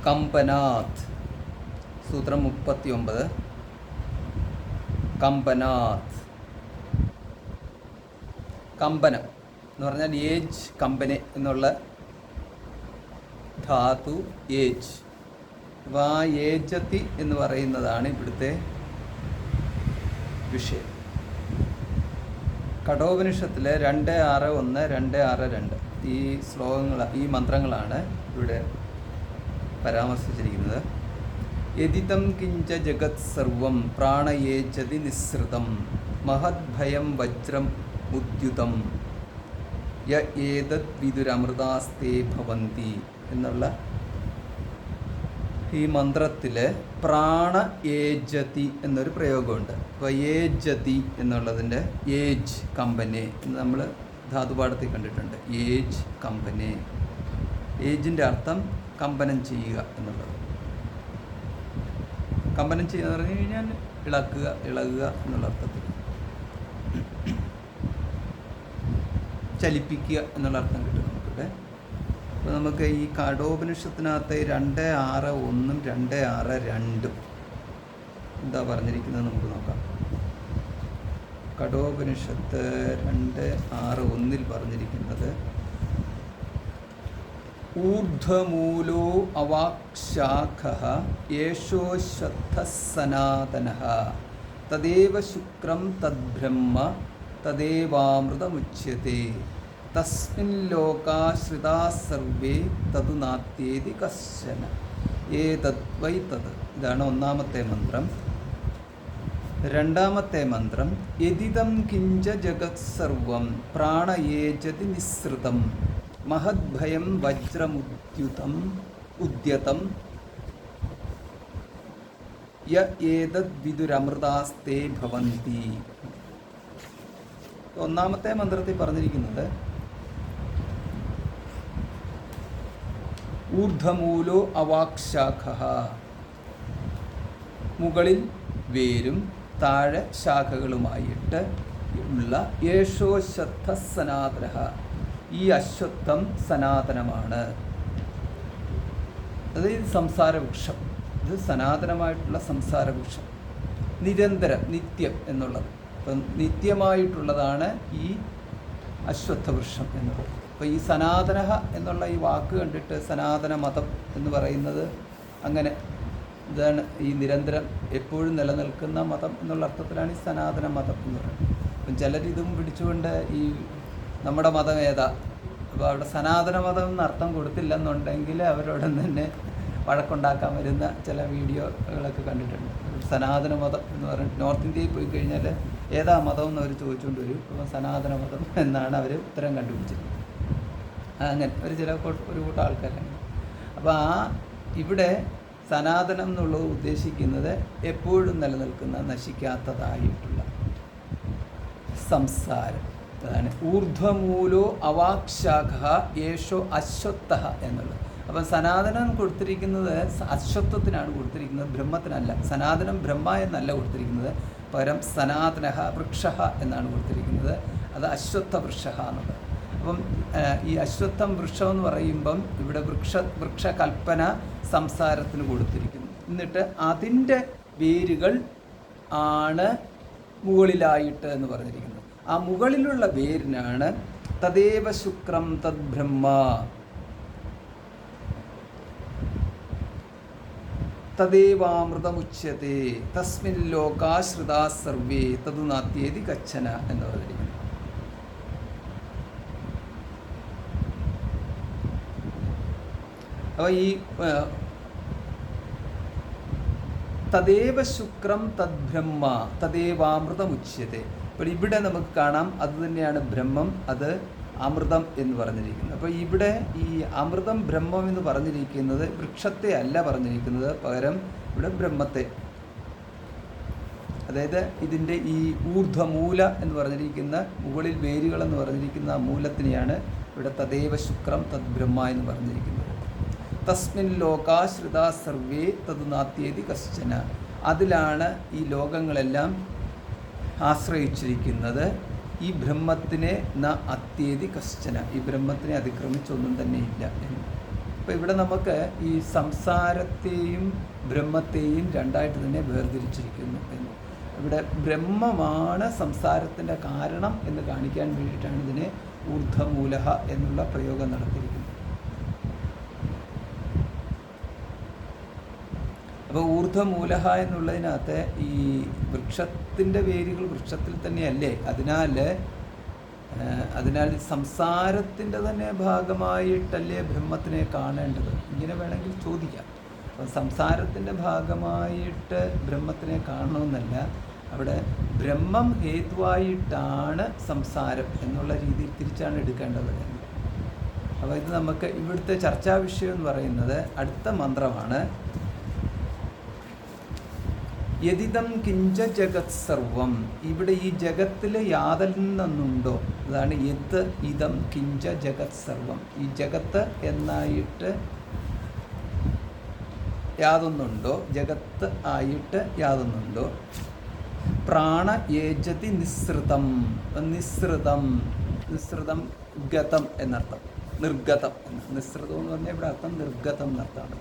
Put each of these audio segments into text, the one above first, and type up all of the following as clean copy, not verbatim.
കമ്പനാത്. സൂത്രം 39. കമ്പനാത്. കമ്പനം എന്ന് പറഞ്ഞാൽ ഏജ് കമ്പനെ എന്നുള്ള ധാതു ഏജ്. അപ്പോൾ ആ ഏജത്തി എന്ന് പറയുന്നതാണ് ഇവിടുത്തെ വിഷയം. കഠോപനിഷത്തിലെ 2.6.1, 2.6.2 ഈ ശ്ലോകങ്ങൾ, ഈ മന്ത്രങ്ങളാണ് ഇവിടെ പരാമർശിച്ചിരിക്കുന്നത്. യദിതം കിഞ്ച ജഗത് സർവം പ്രാണയേജതി നിസ്സൃതം മഹദ്ഭയം വജ്രം ഉദ്യുതം യ ഏതദ് വിദുരമൃതാസ്തേ ഭവന്തി എന്നുള്ള ഈ മന്ത്രത്തിൽ പ്രാണ ഏജതി എന്നൊരു പ്രയോഗമുണ്ട്. അപ്പോൾ ഏജതി എന്നുള്ളതിൻ്റെ ഏജ് കമ്പനെ എന്ന് നമ്മൾ ധാതുപാഠത്തിൽ കണ്ടിട്ടുണ്ട്. ഏജ് കമ്പനെ. ഏജിൻ്റെ അർത്ഥം കമ്പനം ചെയ്യുക എന്നുള്ളത്. കമ്പനം ചെയ്യുക എന്ന് പറഞ്ഞു കഴിഞ്ഞാൽ ഇളക്കുക എന്നുള്ള അർത്ഥത്തിൽ, ചലിപ്പിക്കുക എന്നുള്ള അർത്ഥം കിട്ടും നമുക്കിവിടെ. അപ്പോൾ നമുക്ക് ഈ കഠോപനിഷത്തിനകത്ത് 2.6.1 2.6.2 എന്താ പറഞ്ഞിരിക്കുന്നത് നമുക്ക് നോക്കാം. കഠോപനിഷത്ത് 2.6.1 പറഞ്ഞിരിക്കുന്നത് ഊർധ്വമൂലോ അവാക്ശാഖഃ യേശോശ്വത്ഥഃ സനാതനഃ തദേവ ശുക്രം തദ്ബ്രഹ്മ തദേവാമൃതമുച്യത്തെ തസ്മിൻ ലോകാശ്രിതാഃ സർവേ തതു നാത്യേതി കശ്ചന ഏതദ് വൈ തത്. ഇതാണ് ഒന്നാമത്തെ മന്ത്രം. രണ്ടാമത്തെ മന്ത്രം യദിദം കിഞ്ച ജഗത് സർവം പ്രാണയേജതി നിസ്സൃതം മഹദ്ഭയം വജ്രമുദ്യതം യ ഏതദ് വിദുരമൃതാസ്തേ ഭവന്തി. ഒന്നാമത്തെ മന്ത്രത്തിൽ പറഞ്ഞിരിക്കുന്നത് ഊർധ്വമൂലോ അവാക്ശാഖഃ, മുകളിൽ വേരും താഴെ ശാഖകളുമായിട്ട് ഉള്ള യേശോശ്വത്ഥ സനാതനഃ, ഈ അശ്വത്ഥം സനാതനമാണ്. അതായത് സംസാരവൃക്ഷം, ഇത് സനാതനമായിട്ടുള്ള സംസാരവൃക്ഷം, നിരന്തരം നിത്യം എന്നുള്ളത്. അപ്പം നിത്യമായിട്ടുള്ളതാണ് ഈ അശ്വത്ഥവൃക്ഷം എന്നുള്ളത്. അപ്പോൾ ഈ സനാതന എന്നുള്ള ഈ വാക്ക് കണ്ടിട്ട് സനാതന മതം എന്ന് പറയുന്നത് അങ്ങനെ ഇതാണ്, ഈ നിരന്തരം എപ്പോഴും നിലനിൽക്കുന്ന മതം എന്നുള്ള അർത്ഥത്തിലാണ് ഈ സനാതന മതം എന്ന് പറയുന്നത്. അപ്പം ചിലരിതും പിടിച്ചുകൊണ്ട് ഈ നമ്മുടെ മതം ഏതാ, അപ്പോൾ അവിടെ സനാതന മതം എന്ന് അർത്ഥം കൊടുത്തില്ലെന്നുണ്ടെങ്കിൽ അവരോട് തന്നെ വഴക്കുണ്ടാക്കാൻ വരുന്ന ചില വീഡിയോകളൊക്കെ കണ്ടിട്ടുണ്ട്. സനാതന മതം എന്ന് പറഞ്ഞിട്ട് നോർത്ത് ഇന്ത്യയിൽ പോയി കഴിഞ്ഞാൽ ഏതാ മതം എന്ന് അവർ ചോദിച്ചുകൊണ്ട് വരും. അപ്പോൾ സനാതന മതം എന്നാണ് അവർ ഉത്തരം കണ്ടുപിടിച്ചിരുന്നത്. അങ്ങനെ ഒരു കൂട്ടം ആൾക്കാരാണ്. അപ്പോൾ ഇവിടെ സനാതനം എന്നുള്ളത് ഉദ്ദേശിക്കുന്നത് എപ്പോഴും നിലനിൽക്കുന്ന നശിക്കാത്തതായിട്ടുള്ള സംസാരം. അതാണ് ഊർധ്വമൂലോ അവാക്ശാഖഃ യേശോ അശ്വത്ഥഃ എന്നുള്ളത്. അപ്പം സനാതനം കൊടുത്തിരിക്കുന്നത് അശ്വത്വത്തിനാണ് കൊടുത്തിരിക്കുന്നത്, ബ്രഹ്മത്തിനല്ല. സനാതനം ബ്രഹ്മ എന്നല്ല കൊടുത്തിരിക്കുന്നത്, പകരം സനാതനഃ വൃക്ഷഃ എന്നാണ് കൊടുത്തിരിക്കുന്നത്. അത് അശ്വത്ഥ വൃക്ഷഃ എന്നുള്ളത്. അപ്പം ഈ അശ്വത്ഥം വൃക്ഷം എന്ന് പറയുമ്പം ഇവിടെ വൃക്ഷകൽപ്പന സംസാരത്തിന് കൊടുത്തിരിക്കുന്നു. എന്നിട്ട് അതിൻ്റെ വേരുകൾ ആണ് മുകളിലായിട്ട് എന്ന് പറഞ്ഞിരിക്കുന്നത്. ആ മുകളിലുള്ള വേരിനാണ് തദേവ ശുക്രം തദ് ബ്രഹ്മ തദേവാമൃതമുച്യത്തെ തസ്മിൻ ലോകാശ്രിതാഃ സർവേ തതു നാത്യേതി കശ്ചന എന്ന് പറഞ്ഞിരിക്കുന്നു. അപ്പോൾ ഈ തദേവ ശുക്രം തദ് ബ്രഹ്മ തദേവാമൃതമുച്യത്തെ. അപ്പോൾ ഇവിടെ നമുക്ക് കാണാം അത് തന്നെയാണ് ബ്രഹ്മം, അത് അമൃതം എന്ന് പറഞ്ഞിരിക്കുന്നത്. അപ്പോൾ ഇവിടെ ഈ അമൃതം ബ്രഹ്മം എന്ന് പറഞ്ഞിരിക്കുന്നത് വൃക്ഷത്തെ അല്ല പറഞ്ഞിരിക്കുന്നത്, പകരം ഇവിടെ ബ്രഹ്മത്തെ, അതായത് ഇതിൻ്റെ ഈ ഊർധ്വമൂല എന്ന് പറഞ്ഞിരിക്കുന്ന മുകളിൽ വേരുകൾ എന്ന് പറഞ്ഞിരിക്കുന്ന ആ മൂലത്തിനെയാണ് ഇവിടെ തദേവ ശുക്രം തദ് ബ്രഹ്മ എന്ന് പറഞ്ഞിരിക്കുന്നത്. തസ്മിൻ ലോകാശ്രിതാ സർവേ തതു നാത്യേതി കശ്ചന. അതിലാണ് ഈ ലോകങ്ങളെല്ലാം ആശ്രയിച്ചിരിക്കുന്നത്. ഈ ബ്രഹ്മത്തിനെ ന അത്യേതി കശ്ചന, ഈ ബ്രഹ്മത്തിനെ അതിക്രമിച്ചൊന്നും തന്നെ ഇല്ല എന്ന്. അപ്പോൾ ഇവിടെ നമുക്ക് ഈ സംസാരത്തെയും ബ്രഹ്മത്തെയും രണ്ടായിട്ട് തന്നെ വേർതിരിച്ചിരിക്കുന്നു എന്ന്. ഇവിടെ ബ്രഹ്മമാണ് സംസാരത്തിൻ്റെ കാരണം എന്ന് കാണിക്കാൻ വേണ്ടിയിട്ടാണ് ഇതിനെ ഊർധ്വമൂലഃ എന്നുള്ള പ്രയോഗം നടത്തിയിരിക്കുന്നത്. അപ്പോൾ ഊർധ്വമൂലഃ എന്നുള്ളതിനകത്ത് ഈ വൃക്ഷത്തിൻ്റെ വേരുകൾ വൃക്ഷത്തിൽ തന്നെയല്ലേ, അതിനാൽ സംസാരത്തിൻ്റെ തന്നെ ഭാഗമായിട്ടല്ലേ ബ്രഹ്മത്തിനെ കാണേണ്ടത്? ഇങ്ങനെ വേണമെങ്കിൽ ചോദിക്കാം. അപ്പം സംസാരത്തിൻ്റെ ഭാഗമായിട്ട് ബ്രഹ്മത്തിനെ കാണണമെന്നല്ല, അവിടെ ബ്രഹ്മം ഹേതുവായിട്ടാണ് സംസാരം എന്നുള്ള രീതിയിൽ തിരിച്ചാണ് എടുക്കേണ്ടത്. അപ്പോൾ ഇത് നമുക്ക് ഇവിടുത്തെ ചർച്ചാ വിഷയം എന്ന് പറയുന്നത് അടുത്ത മന്ത്രമാണ്. യദിദം കിഞ്ച ജഗത് സർവം, ഇവിടെ ഈ ജഗത്തിൽ യാതൊന്നുണ്ടോ, അതാണ് യത് ഇതം കിഞ്ച ജഗത് സർവം. ഈ ജഗത്ത് എന്നായിട്ട് യാതൊന്നുണ്ടോ, ജഗത്ത് ആയിട്ട് യാതൊന്നുണ്ടോ? പ്രാണ യേജതി നിസ്സൃതം, നിസ്സൃതം ഗതം എന്നർത്ഥം, നിർഗതം. നിസ്സൃതം എന്ന് പറഞ്ഞാൽ ഇവിടെ അർത്ഥം നിർഗതം എന്നർത്ഥമാണ്.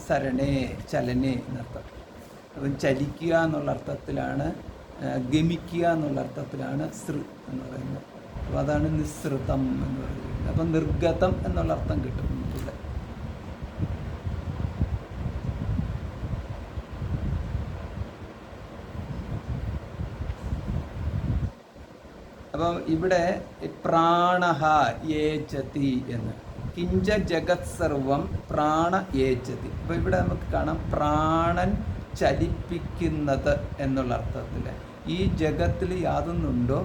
സരണേ ചലനേ എന്നർത്ഥം. അപ്പം ചലിക്കുക എന്നുള്ള അർത്ഥത്തിലാണ്, ഗമിക്കുക എന്നുള്ള അർത്ഥത്തിലാണ് എന്ന് പറയുന്നത്. അപ്പോൾ അതാണ് നിസ്സൃതം എന്ന് പറയുന്നത്. അപ്പം നിർഗതം എന്നുള്ള അർത്ഥം കിട്ടും ഇവിടെ. അപ്പം ഇവിടെ പ്രാണഹ യേജതി എന്ന്, കിഞ്ച ജഗത് സർവം പ്രാണ യേജതി. അപ്പോൾ ഇവിടെ നമുക്ക് കാണാം പ്രാണൻ ചലിപ്പിക്കുന്നത് എന്നുള്ള അർത്ഥത്തിൽ. ഈ ജഗത്തിൽ യാതൊന്നുണ്ടോ,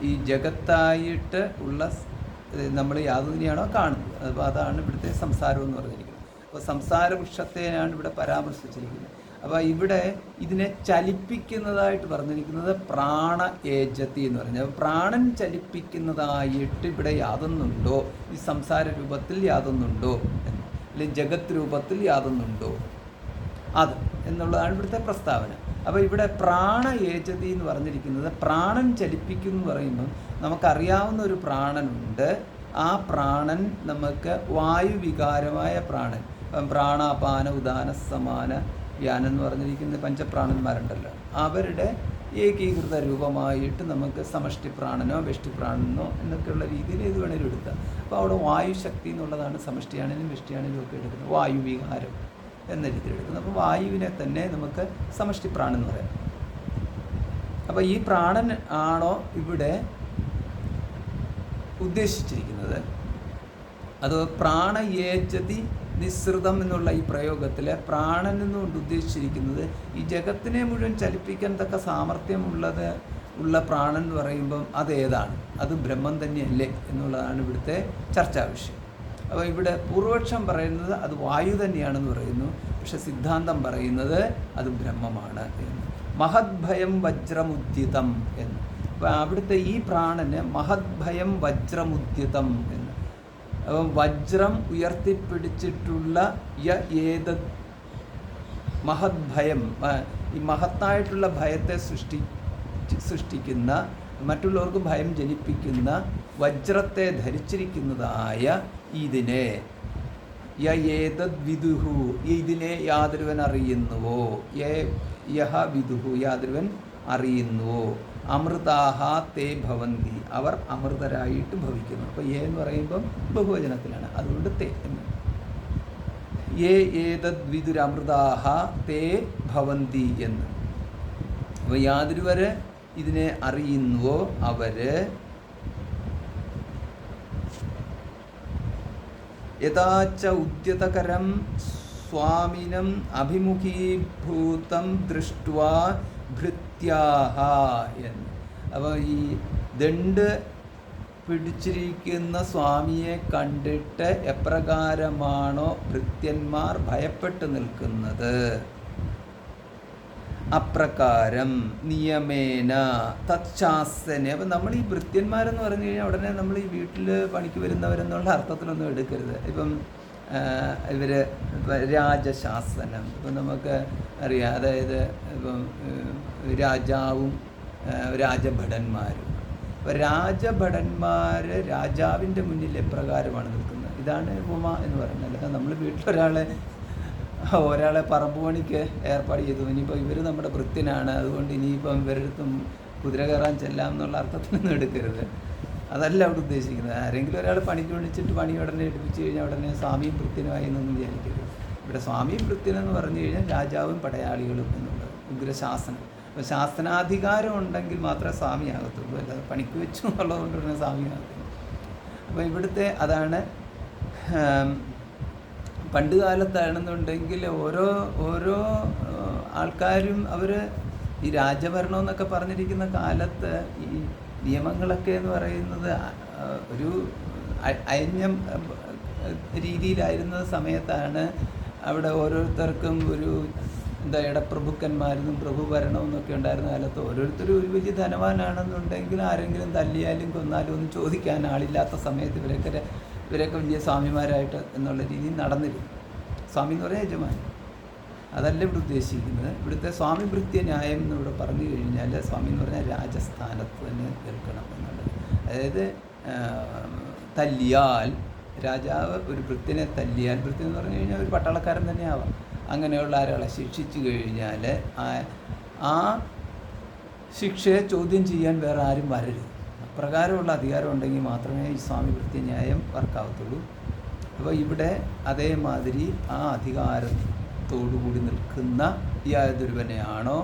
ഈ ജഗത്തായിട്ട് ഉള്ള നമ്മൾ യാതൊന്നിനെയാണോ കാണുന്നത്, അപ്പോൾ അതാണ് ഇവിടുത്തെ സംസാരം എന്ന് പറഞ്ഞിരിക്കുന്നത്. അപ്പോൾ സംസാര വൃക്ഷത്തെയാണ് ഇവിടെ പരാമർശിച്ചിരിക്കുന്നത്. അപ്പോൾ ഇവിടെ ഇതിനെ ചലിപ്പിക്കുന്നതായിട്ട് പറഞ്ഞിരിക്കുന്നത് പ്രാണ ഏജത്തി എന്ന് പറഞ്ഞാൽ പ്രാണൻ ചലിപ്പിക്കുന്നതായിട്ട് ഇവിടെ യാതൊന്നുണ്ടോ, ഈ സംസാര രൂപത്തിൽ യാതൊന്നുണ്ടോ എന്ന്, അല്ലെങ്കിൽ ജഗത് രൂപത്തിൽ യാതൊന്നുണ്ടോ അത് എന്നുള്ളതാണ് ഇവിടുത്തെ പ്രസ്താവന. അപ്പോൾ ഇവിടെ പ്രാണ ഏജതി എന്ന് പറഞ്ഞിരിക്കുന്നത് പ്രാണൻ ചലിപ്പിക്കും എന്ന് പറയുമ്പം നമുക്കറിയാവുന്ന ഒരു പ്രാണനുണ്ട്. ആ പ്രാണൻ നമുക്ക് വായുവികാരമായ പ്രാണൻ, പ്രാണാപാന ഉദാന സമാന വ്യാനം എന്ന് പറഞ്ഞിരിക്കുന്ന പഞ്ചപ്രാണന്മാരുണ്ടല്ലോ, അവരുടെ ഏകീകൃത രൂപമായിട്ട് നമുക്ക് സമഷ്ടി പ്രാണനോ വെഷ്ടി പ്രാണനോ എന്നൊക്കെയുള്ള രീതിയിൽ ഏത് വേണേലും എടുക്കാം. അപ്പോൾ അവിടെ വായുശക്തി എന്നുള്ളതാണ് സമഷ്ടിയാണേലും വെഷ്ടിയാണേലും ഒക്കെ എടുക്കുന്നത്, വായുവികാരം എന്ന രീതിയിൽ എടുക്കുന്നത്. അപ്പോൾ വായുവിനെ തന്നെ നമുക്ക് സമഷ്ടി പ്രാണൻ എന്ന് പറയാം. അപ്പോൾ ഈ പ്രാണൻ ആണോ ഇവിടെ ഉദ്ദേശിച്ചിരിക്കുന്നത്, അത് പ്രാണയേജതി നിസ്സൃതം എന്നുള്ള ഈ പ്രയോഗത്തിൽ പ്രാണൻ എന്നുകൊണ്ട് ഉദ്ദേശിച്ചിരിക്കുന്നത് ഈ ജഗത്തിനെ മുഴുവൻ ചലിപ്പിക്കാൻ തക്ക ഉള്ള പ്രാണൻ എന്ന് പറയുമ്പം അതേതാണ്, അത് ബ്രഹ്മം തന്നെയല്ലേ എന്നുള്ളതാണ് ഇവിടുത്തെ ചർച്ചാ വിഷയം. അപ്പോൾ ഇവിടെ പൂർവപക്ഷം പറയുന്നത് അത് വായു തന്നെയാണെന്ന് പറയുന്നു, പക്ഷെ സിദ്ധാന്തം പറയുന്നത് അത് ബ്രഹ്മമാണ് എന്ന്. മഹദ്ഭയം വജ്രമുദ്യതം എന്ന്. അപ്പോൾ അവിടുത്തെ ഈ പ്രാണന് മഹദ്ഭയം വജ്രമുദ്യതം എന്ന്. അപ്പം വജ്രം ഉയർത്തിപ്പിടിച്ചിട്ടുള്ള ഏത് മഹദ്ഭയം, ഈ മഹത്തായിട്ടുള്ള ഭയത്തെ സൃഷ്ടിക്കുന്ന, മറ്റുള്ളവർക്ക് ഭയം ജനിപ്പിക്കുന്ന വജ്രത്തെ ധരിച്ചിരിക്കുന്നതായ ഇതിനെ യേതദ്വിദുഹു, ഇതിനെ യാതൊരുവൻ അറിയുന്നുവോ, യഹ വിദുഹു യാതൊരുവൻ അറിയുന്നുവോ, അമൃതാഹ തേ ഭവന്തി അവർ അമൃതരായിട്ട് ഭവിക്കുന്നു. അപ്പോൾ എന്ന് പറയുമ്പം ബഹുവചനത്തിലാണ്, അതുകൊണ്ട് തേ എന്ന്. ഏതദ്വിദുരമൃതാഹ തേ ഭവന്തി എന്ന്. അപ്പോൾ യാതൊരുവർ ഇതിനെ അറിയുന്നുവോ അവര് യഥാച്ച ഉദ്യതകരം സ്വാമിനം അഭിമുഖീഭൂതം ദൃഷ്ട്വാ ഭൃത്യാഹ എന്ന്. അപ്പോൾ ഈ ദണ്ട് പിടിച്ചിരിക്കുന്ന സ്വാമിയെ കണ്ടിട്ട് എപ്രകാരമാണോ ഭൃത്യന്മാർ ഭയപ്പെട്ട് നിൽക്കുന്നത്, അപ്രകാരം നിയമേന തത്ശാസന. അപ്പം നമ്മൾ ഈ ഭൃത്യന്മാരെന്ന് പറഞ്ഞു കഴിഞ്ഞാൽ ഉടനെ നമ്മൾ ഈ വീട്ടിൽ പണിക്ക് വരുന്നവരെന്നുള്ള അർത്ഥത്തിലൊന്നും എടുക്കരുത്. ഇപ്പം ഇവർ രാജശാസനം ഇപ്പം നമുക്ക് അറിയാം, അതായത് ഇപ്പം രാജാവും രാജഭടന്മാരും അപ്പോൾ രാജഭടന്മാർ രാജാവിൻ്റെ മുന്നിൽ എപ്രകാരമാണ് നിൽക്കുന്നത്, ഇതാണ് ഉപമ എന്ന് പറയുന്നത്. അല്ലാതെ നമ്മൾ ഒരാളെ പറമ്പ് പണിക്ക് ഏർപ്പാട് ചെയ്തു, ഇനിയിപ്പോൾ ഇവർ നമ്മുടെ ഭൃത്യനാണ്, അതുകൊണ്ട് ഇനിയിപ്പം ഇവരടുത്തും കുതിര കയറാൻ ചെല്ലാം എന്നുള്ള അർത്ഥത്തിനൊന്നും എടുക്കരുത്. അതല്ല അവിടെ ഉദ്ദേശിക്കുന്നത്. ആരെങ്കിലും ഒരാൾ പണിക്ക് വിളിച്ചിട്ട് പണി ഉടനെ എടുപ്പിച്ച് കഴിഞ്ഞാൽ ഉടനെ സ്വാമിയും ഭൃത്യനുമായി എന്നൊന്നും വിചാരിക്കരുത്. ഇവിടെ സ്വാമിയും ഭൃത്യനെന്ന് പറഞ്ഞു കഴിഞ്ഞാൽ രാജാവും പടയാളികളും എന്നുള്ളത് ഉഗ്രശാസനം. അപ്പോൾ ശാസനാധികാരം ഉണ്ടെങ്കിൽ മാത്രമേ സ്വാമിയാകത്തുള്ളൂ, അല്ലാതെ പണിക്ക് വെച്ചു എന്നുള്ളത് കൊണ്ട് തന്നെ സ്വാമിയാകത്തുള്ളൂ. അപ്പോൾ ഇവിടുത്തെ അതാണ്. പണ്ട് കാലത്താണെന്നുണ്ടെങ്കിൽ ഓരോ ആൾക്കാരും അവർ ഈ രാജഭരണം എന്നൊക്കെ പറഞ്ഞിരിക്കുന്ന കാലത്ത് ഈ നിയമങ്ങളൊക്കെ എന്ന് പറയുന്നത് ഒരു അയഞ്ഞ രീതിയിലായിരുന്ന സമയത്താണ് അവിടെ ഓരോരുത്തർക്കും ഒരു ഇടപ്രഭുക്കന്മാരും പ്രഭുഭരണം എന്നൊക്കെ ഉണ്ടായിരുന്ന കാലത്ത് ഓരോരുത്തരും ഒരു വലിയ ധനവാനാണെന്നുണ്ടെങ്കിൽ ആരെങ്കിലും തല്ലിയാലും കൊന്നാലും ഒന്നും ചോദിക്കാൻ ആളില്ലാത്ത സമയത്ത് ഇവരൊക്കെ വലിയ സ്വാമിമാരായിട്ട് എന്നുള്ള രീതിയിൽ നടന്നിരുന്നു. സ്വാമി എന്ന് പറഞ്ഞാൽ യജമാൻ. അതല്ല ഇവിടെ ഉദ്ദേശിക്കുന്നത്. ഇവിടുത്തെ സ്വാമി ഭൃത്യ ന്യായം എന്നിവിടെ പറഞ്ഞു കഴിഞ്ഞാൽ സ്വാമി എന്ന് പറഞ്ഞാൽ രാജസ്ഥാനത്ത് തന്നെ നിൽക്കണം എന്നുള്ളത്. അതായത് തല്ലിയാൽ രാജാവ് ഒരു ഭൃത്യനെ തല്ലിയാൽ, ഭൃത്യൻ എന്ന് പറഞ്ഞു കഴിഞ്ഞാൽ ഒരു പട്ടാളക്കാരൻ തന്നെ ആവാം, അങ്ങനെയുള്ള ഒരാളെ ശിക്ഷിച്ചു കഴിഞ്ഞാൽ ആ ശിക്ഷയെ ചോദ്യം ചെയ്യാൻ വേറെ ആരും വരരുത്. അപ്രകാരമുള്ള അധികാരം ഉണ്ടെങ്കിൽ മാത്രമേ ഈ സ്വാമി ഭൃത്യ ന്യായം വർക്കാവത്തുള്ളൂ. അപ്പോൾ ഇവിടെ അതേമാതിരി ആ അധികാരത്തോടുകൂടി നിൽക്കുന്ന യാതൊരുവനെയാണോ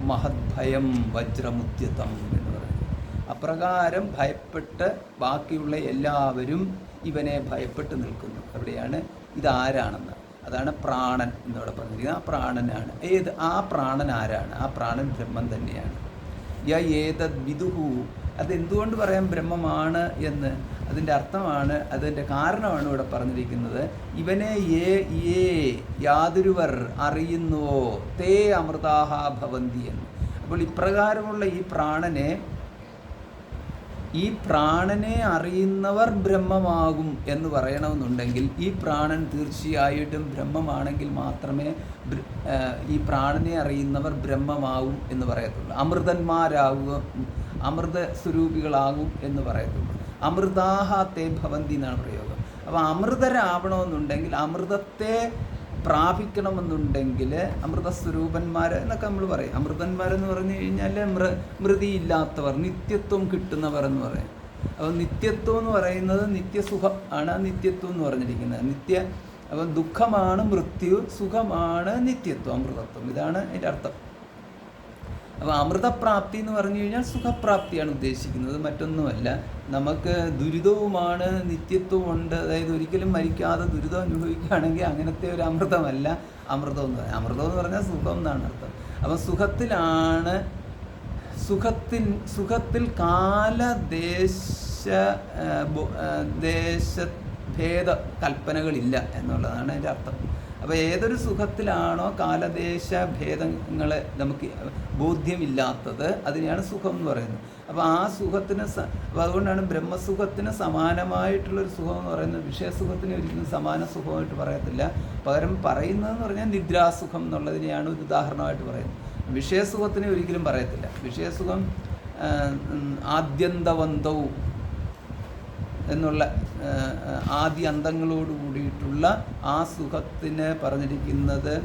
മഹദ്ഭയം വജ്രമുദ്യതം എന്ന് പറയുന്നത്. അപ്രകാരം ഭയപ്പെട്ട് ബാക്കിയുള്ള എല്ലാവരും ഇവനെ ഭയപ്പെട്ട് നിൽക്കുന്നു. അവിടെയാണ് ഇതാരാണെന്ന്, അതാണ് പ്രാണൻ എന്നിവിടെ പറഞ്ഞിരിക്കുന്നത്. ആ പ്രാണനാണ്. ആ പ്രാണൻ ആരാണ്? ആ പ്രാണൻ ബ്രഹ്മം തന്നെയാണ്. ഏതദ് വിദുഹു, അതെന്തുകൊണ്ട് പറയാം ബ്രഹ്മമാണ് എന്ന്? അതിൻ്റെ അർത്ഥമാണ്, അതിൻ്റെ കാരണമാണ് ഇവിടെ പറഞ്ഞിരിക്കുന്നത്. ഇവനെ യാതൊരുവർ അറിയുന്നുവോ തേ അമൃതാഹ ഭവന്തി എന്ന്. അപ്പോൾ ഇപ്രകാരമുള്ള ഈ പ്രാണനെ അറിയുന്നവർ ബ്രഹ്മമാകും എന്ന് പറയണമെന്നുണ്ടെങ്കിൽ ഈ പ്രാണൻ തീർച്ചയായിട്ടും ബ്രഹ്മമാണെങ്കിൽ മാത്രമേ ഈ പ്രാണനെ അറിയുന്നവർ ബ്രഹ്മമാകും എന്ന് പറയത്തുള്ളൂ. അമൃത സ്വരൂപികളാകും എന്ന് പറയത്തുള്ളൂ. അമൃതാഹ തേ ഭവന്തി എന്നാണ് പ്രയോഗം. അപ്പോൾ അമൃതരാവണമെന്നുണ്ടെങ്കിൽ, അമൃതത്തെ പ്രാപിക്കണമെന്നുണ്ടെങ്കിൽ അമൃതസ്വരൂപന്മാർ എന്നൊക്കെ നമ്മൾ പറയും. അമൃതന്മാരെന്ന് പറഞ്ഞു കഴിഞ്ഞാൽ മൃതിയില്ലാത്തവർ, നിത്യത്വം കിട്ടുന്നവർ എന്ന് പറയും. അപ്പോൾ നിത്യത്വം എന്ന് പറയുന്നത് നിത്യസുഖം ആണ്. നിത്യത്വം എന്ന് പറഞ്ഞിരിക്കുന്നത് അപ്പം ദുഃഖമാണ് മൃത്യു, സുഖമാണ് നിത്യത്വം, അമൃതത്വം. ഇതാണ് അതിൻ്റെ അർത്ഥം. അപ്പോൾ അമൃതപ്രാപ്തി എന്ന് പറഞ്ഞു കഴിഞ്ഞാൽ സുഖപ്രാപ്തിയാണ് ഉദ്ദേശിക്കുന്നത്, മറ്റൊന്നുമല്ല. നമുക്ക് ദുരിതവുമാണ്, നിത്യത്വമുണ്ട്. അതായത് ഒരിക്കലും മരിക്കാതെ ദുരിതം അനുഭവിക്കുകയാണെങ്കിൽ അങ്ങനത്തെ ഒരു അമൃതമല്ല അമൃതം എന്ന് പറയാം. അമൃതം എന്ന് പറഞ്ഞാൽ സുഖം എന്നാണ് അർത്ഥം. അപ്പം സുഖത്തിലാണ്, സുഖത്തിൽ ദേശഭേദ കൽപ്പനകളില്ല എന്നുള്ളതാണ് അതിൻ്റെ അർത്ഥം. അപ്പോൾ ഏതൊരു സുഖത്തിലാണോ കാലദേശ ഭേദങ്ങളെ നമുക്ക് ബോധ്യമില്ലാത്തത്, അതിനെയാണ് സുഖം എന്ന് പറയുന്നത്. അപ്പോൾ ആ സുഖത്തിന് അപ്പോൾ അതുകൊണ്ടാണ് ബ്രഹ്മസുഖത്തിന് സമാനമായിട്ടുള്ളൊരു സുഖം എന്ന് പറയുന്നത്. വിഷയസുഖത്തിന് ഒരിക്കലും സമാന സുഖമായിട്ട് പറയത്തില്ല. പകരം പറയുന്നതെന്ന് പറഞ്ഞാൽ നിദ്രാസുഖം എന്നുള്ളതിനെയാണ് ഒരു ഉദാഹരണമായിട്ട് പറയുന്നത്. വിഷയസുഖത്തിനെ ഒരിക്കലും പറയത്തില്ല. വിഷയസുഖം ആദ്യന്തവന്തവും എന്നുള്ള ആദ്യ അന്തങ്ങളോട് കൂടിയിട്ടുള്ള ആ സുഖത്തിന് പറഞ്ഞിരിക്കുന്നത്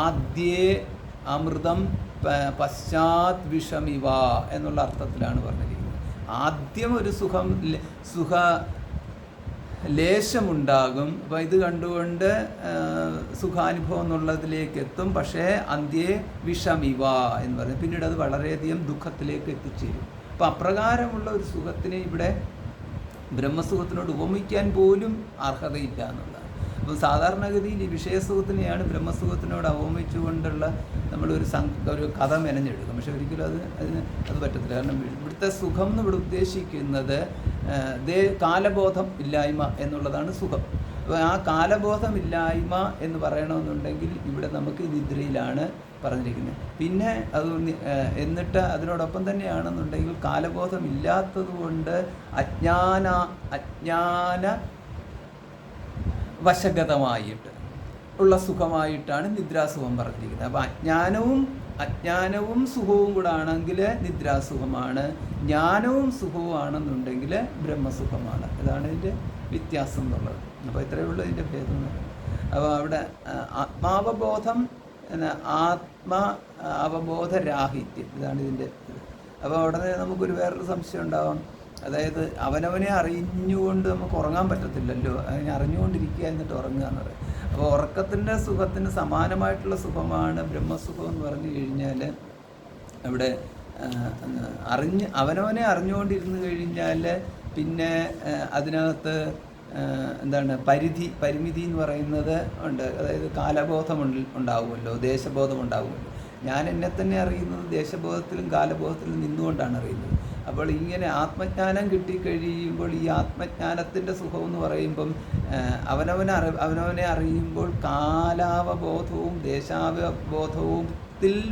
ആദ്യേ അമൃതം പശ്ചാത് വിഷമിവ എന്നുള്ള അർത്ഥത്തിലാണ് പറഞ്ഞിരിക്കുന്നത്. ആദ്യം ഒരു സുഖ ലേശമുണ്ടാകും. അപ്പോൾ ഇത് കണ്ടുകൊണ്ട് സുഖാനുഭവം എന്നുള്ളതിലേക്ക് എത്തും. പക്ഷേ അന്ത്യേ വിഷമിവ എന്ന് പറയും. പിന്നീട് അത് വളരെയധികം ദുഃഖത്തിലേക്ക് എത്തിച്ചേരും. അപ്പോൾ അപ്രകാരമുള്ള ഒരു സുഖത്തിനെ ഇവിടെ ബ്രഹ്മസുഖത്തിനോട് ഉപമിക്കാൻ പോലും അർഹതയില്ല എന്നുള്ളതാണ്. അപ്പം സാധാരണഗതിയിൽ ഈ വിഷയസുഖത്തിനെയാണ് ബ്രഹ്മസുഖത്തിനോട് അവമിച്ചുകൊണ്ടുള്ള നമ്മളൊരു കഥ മെനഞ്ഞെടുക്കും. പക്ഷെ ഒരിക്കലും അത് പറ്റത്തില്ല. കാരണം ഇവിടുത്തെ സുഖം എന്ന് ഇവിടെ ഉദ്ദേശിക്കുന്നത് കാലബോധം ഇല്ലായ്മ എന്നുള്ളതാണ് സുഖം. അപ്പോൾ ആ കാലബോധമില്ലായ്മ എന്ന് പറയണമെന്നുണ്ടെങ്കിൽ ഇവിടെ നമുക്ക് നിദ്രയിലാണ് പറഞ്ഞിരിക്കുന്നത്. പിന്നെ എന്നിട്ട് അതിനോടൊപ്പം തന്നെയാണെന്നുണ്ടെങ്കിൽ കാലബോധമില്ലാത്തത് കൊണ്ട് അജ്ഞാന വശഗതമായിട്ട് ഉള്ള സുഖമായിട്ടാണ് നിദ്രാസുഖം പറഞ്ഞിരിക്കുന്നത്. അപ്പോൾ അജ്ഞാനവും അജ്ഞാനവും സുഖവും കൂടെ ആണെങ്കിൽ നിദ്രാസുഖമാണ്, ജ്ഞാനവും സുഖവും ആണെന്നുണ്ടെങ്കിൽ ബ്രഹ്മസുഖമാണ്. ഇതാണ് ഇതിൻ്റെ വ്യത്യാസം എന്നുള്ളത്. അപ്പോൾ ഇത്രയേ ഉള്ളൂ ഇതിൻ്റെ ഭേദം എന്ന് പറയുന്നത്. അപ്പോൾ അവിടെ ആത്മാവബോധം, ആത്മാ അവബോധരാഹിത്യം, ഇതാണ് ഇതിൻ്റെ ഇത്. അപ്പോൾ ഉടനെ നമുക്കൊരു വേറൊരു സംശയം ഉണ്ടാവാം. അതായത് അവനവനെ അറിഞ്ഞുകൊണ്ട് നമുക്ക് ഉറങ്ങാൻ പറ്റത്തില്ലല്ലോ, അതിനെ അറിഞ്ഞുകൊണ്ടിരിക്കുക എന്നിട്ട് ഉറങ്ങുക എന്ന് പറയും. അപ്പോൾ ഉറക്കത്തിൻ്റെ സുഖത്തിന് സമാനമായിട്ടുള്ള സുഖമാണ് ബ്രഹ്മസുഖം എന്ന് പറഞ്ഞു കഴിഞ്ഞാൽ അവിടെ അവനവനെ അറിഞ്ഞുകൊണ്ടിരുന്നു കഴിഞ്ഞാൽ പിന്നെ അതിനകത്ത് എന്താണ് പരിമിതി എന്ന് പറയുന്നത് ഉണ്ട്. അതായത് കാലബോധം ഉണ്ടാവുമല്ലോ, ദേശബോധം ഉണ്ടാവുമല്ലോ. ഞാൻ എന്നെ തന്നെ അറിയുന്നത് ദേശബോധത്തിലും കാലബോധത്തിലും നിന്നുകൊണ്ടാണ് അറിയുന്നത്. അപ്പോൾ ഇങ്ങനെ ആത്മജ്ഞാനം കിട്ടിക്കഴിയുമ്പോൾ ഈ ആത്മജ്ഞാനത്തിൻ്റെ സുഖം എന്ന് പറയുമ്പം അവനവനെ അറിയുമ്പോൾ കാലാവബോധവും ദേശാവബോധവും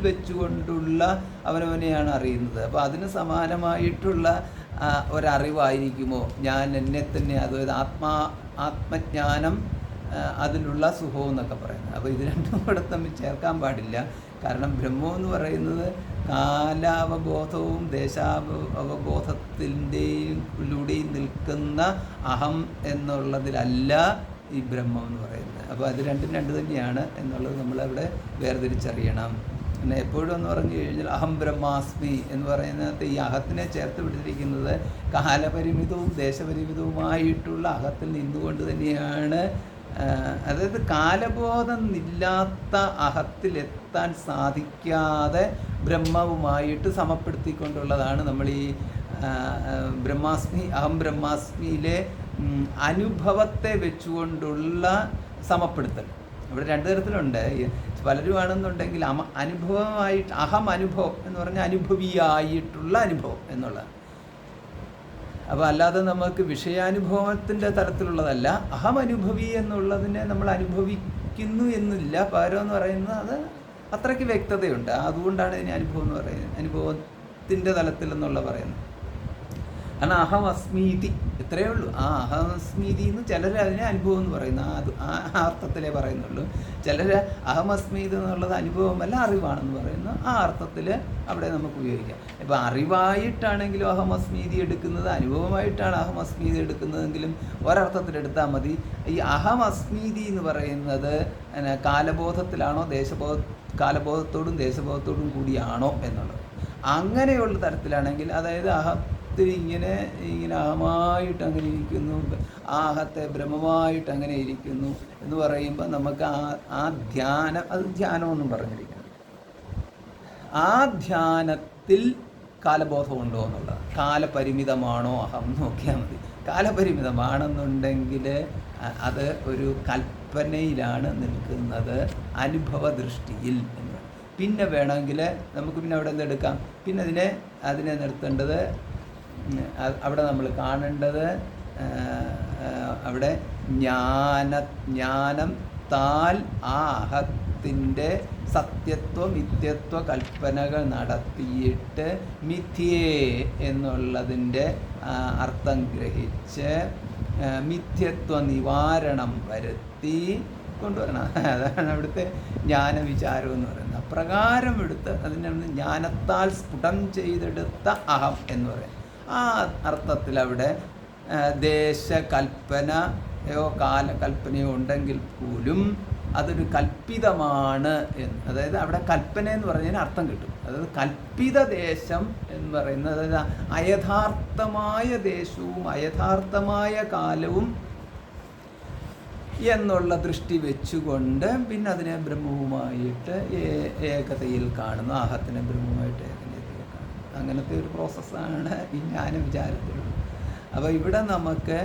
വെച്ചുകൊണ്ടുള്ള അവനവനെയാണ് അറിയുന്നത്. അപ്പോൾ അതിന് സമാനമായിട്ടുള്ള ഒരറിവായിരിക്കുമോ ഞാൻ എന്നെ തന്നെ, അതായത് ആത്മജ്ഞാനം അതിലുള്ള സുഖം എന്നൊക്കെ പറയുന്നത്. അപ്പോൾ ഇത് രണ്ടും കൂടെ തമ്മിൽ ചേർക്കാൻ പാടില്ല. കാരണം ബ്രഹ്മം എന്ന് പറയുന്നത് കാലാവബോധവും ദേശാവബോധത്തിൻ്റെയിലൂടെയും നിൽക്കുന്ന അഹം എന്നുള്ളതിലല്ല ഈ ബ്രഹ്മം എന്ന് പറയുന്നത്. അപ്പോൾ അത് രണ്ടും രണ്ട് തന്നെയാണ് എന്നുള്ളത് നമ്മളവിടെ വേർതിരിച്ചറിയണം. പിന്നെ എപ്പോഴും എന്ന് പറഞ്ഞു കഴിഞ്ഞാൽ അഹം ബ്രഹ്മാസ്മി എന്ന് പറയുന്നത് ഈ അഹത്തിനെ ചേർത്ത് പിടിച്ചിരിക്കുന്നത് കാലപരിമിതവും ദേശപരിമിതവുമായിട്ടുള്ള അഹത്തിൽ നിന്നുകൊണ്ട് തന്നെയാണ്. അതായത് കാലബോധം ഇല്ലാത്ത അഹത്തിലെത്താൻ സാധിക്കാതെ ബ്രഹ്മവുമായിട്ട് സമപ്പെടുത്തിക്കൊണ്ടുള്ളതാണ് നമ്മൾ ഈ ബ്രഹ്മാസ്മി അഹം ബ്രഹ്മാസ്മിയിലെ അനുഭവത്തെ വെച്ചുകൊണ്ടുള്ള സമപ്പെടുത്തൽ. ഇവിടെ രണ്ട് തരത്തിലുണ്ട്. പലരുമാണെന്നുണ്ടെങ്കിൽ അനുഭവമായിട്ട് അഹം അനുഭവം എന്ന് പറഞ്ഞാൽ അനുഭവിയായിട്ടുള്ള അനുഭവം എന്നുള്ളത്. അപ്പോൾ അല്ലാതെ നമുക്ക് വിഷയാനുഭവത്തിൻ്റെ തരത്തിലുള്ളതല്ല. അഹം അനുഭവി എന്നുള്ളതിനെ നമ്മൾ അനുഭവിക്കുന്നു എന്നില്ല. പകരം എന്ന് പറയുന്നത് അത് അത്രയ്ക്ക് വ്യക്തതയുണ്ട്. അതുകൊണ്ടാണ് ഇതിനെ അനുഭവം എന്ന് പറയുന്നത്, അനുഭവത്തിൻ്റെ തലത്തിൽ എന്നുള്ള പറയുന്നത്. കാരണം അഹം അസ്മീതി ഇത്രയേ ഉള്ളൂ. ആ അഹം അസ്മീതി എന്ന് ചിലർ അതിനെ അനുഭവം എന്ന് പറയുന്നു, അത് ആ അർത്ഥത്തിലേ പറയുന്നുള്ളൂ. ചിലർ അഹം അസ്മീതി എന്നുള്ളത് അനുഭവമല്ല അറിവാണെന്ന് പറയുന്നു. ആ അർത്ഥത്തിൽ അവിടെ നമുക്ക് ഉപയോഗിക്കാം. ഇപ്പോൾ അറിവായിട്ടാണെങ്കിലും അഹം അസ്മീതി എടുക്കുന്നത്, അനുഭവമായിട്ടാണ് അഹം അസ്മീതി എടുക്കുന്നതെങ്കിലും ഒരർത്ഥത്തിലെടുത്താൽ മതി. ഈ അഹം അസ്മീതി എന്ന് പറയുന്നത് കാലബോധത്തിലാണോ കാലബോധത്തോടും ദേശബോധത്തോടും കൂടിയാണോ എന്നുള്ളത്. അങ്ങനെയുള്ള തരത്തിലാണെങ്കിൽ, അതായത് ഇങ്ങനെ അഹമായിട്ട് അങ്ങനെ ഇരിക്കുന്നു, ആ അഹത്തെ ബ്രഹ്മമായിട്ട് അങ്ങനെ ഇരിക്കുന്നു എന്ന് പറയുമ്പോൾ നമുക്ക് ആ ധ്യാനം, അത് ധ്യാനമൊന്നും പറഞ്ഞിരിക്കുന്നു. ആ ധ്യാനത്തിൽ കാലബോധമുണ്ടോ എന്നുള്ളത്, കാലപരിമിതമാണോ അഹം നോക്കിയാൽ മതി. കാലപരിമിതമാണെന്നുണ്ടെങ്കിൽ അത് ഒരു കൽപ്പനയിലാണ് നിൽക്കുന്നത്, അനുഭവ ദൃഷ്ടിയിൽ എന്ന്. പിന്നെ വേണമെങ്കിൽ നമുക്ക് പിന്നെ അവിടെ എന്തെടുക്കാം, പിന്നെ അതിനെ നിർത്തേണ്ടത്, അവിടെ നമ്മൾ കാണേണ്ടത് അവിടെ ജ്ഞാനം താൽ ആ അഹത്തിൻ്റെ സത്യത്വ മിഥ്യത്വ കൽപ്പനകൾ നടത്തിയിട്ട് മിഥ്യേ എന്നുള്ളതിൻ്റെ അർത്ഥം ഗ്രഹിച്ച് മിഥ്യത്വ നിവാരണം വരുത്തി കൊണ്ടുവരണം. അതാണ് അവിടുത്തെ ജ്ഞാനവിചാരം എന്ന് പറയുന്നത്. അപ്രകാരം എടുത്ത് അതിനെ ജ്ഞാനത്താൽ സ്ഫുടം ചെയ്തെടുത്ത അഹം എന്ന് പറയും. ആ അർത്ഥത്തിൽ അവിടെ ദേശകൽപ്പനയോ കാലകൽപ്പനയോ ഉണ്ടെങ്കിൽ പോലും അതൊരു കൽപ്പിതമാണ് എന്ന്, അതായത് അവിടെ കൽപ്പന എന്ന് പറഞ്ഞതിന് അർത്ഥം കിട്ടും. അതായത് കൽപ്പിത ദേശം എന്ന് പറയുന്നത്, അതായത് അയഥാർത്ഥമായ ദേശവും അയഥാർത്ഥമായ കാലവും എന്നുള്ള ദൃഷ്ടി വെച്ചുകൊണ്ട് പിന്നെ അതിനെ ബ്രഹ്മവുമായിട്ട് ഏകതയിൽ കാണുന്നു, ആഹത്തിനെ ബ്രഹ്മവുമായിട്ട് ഏകതയിൽ കാണുന്നു. അങ്ങനത്തെ ഒരു പ്രോസസ്സാണ് ഈ ജ്ഞാനവിചാരത്തിലുള്ളത്. അപ്പോൾ ഇവിടെ നമുക്ക്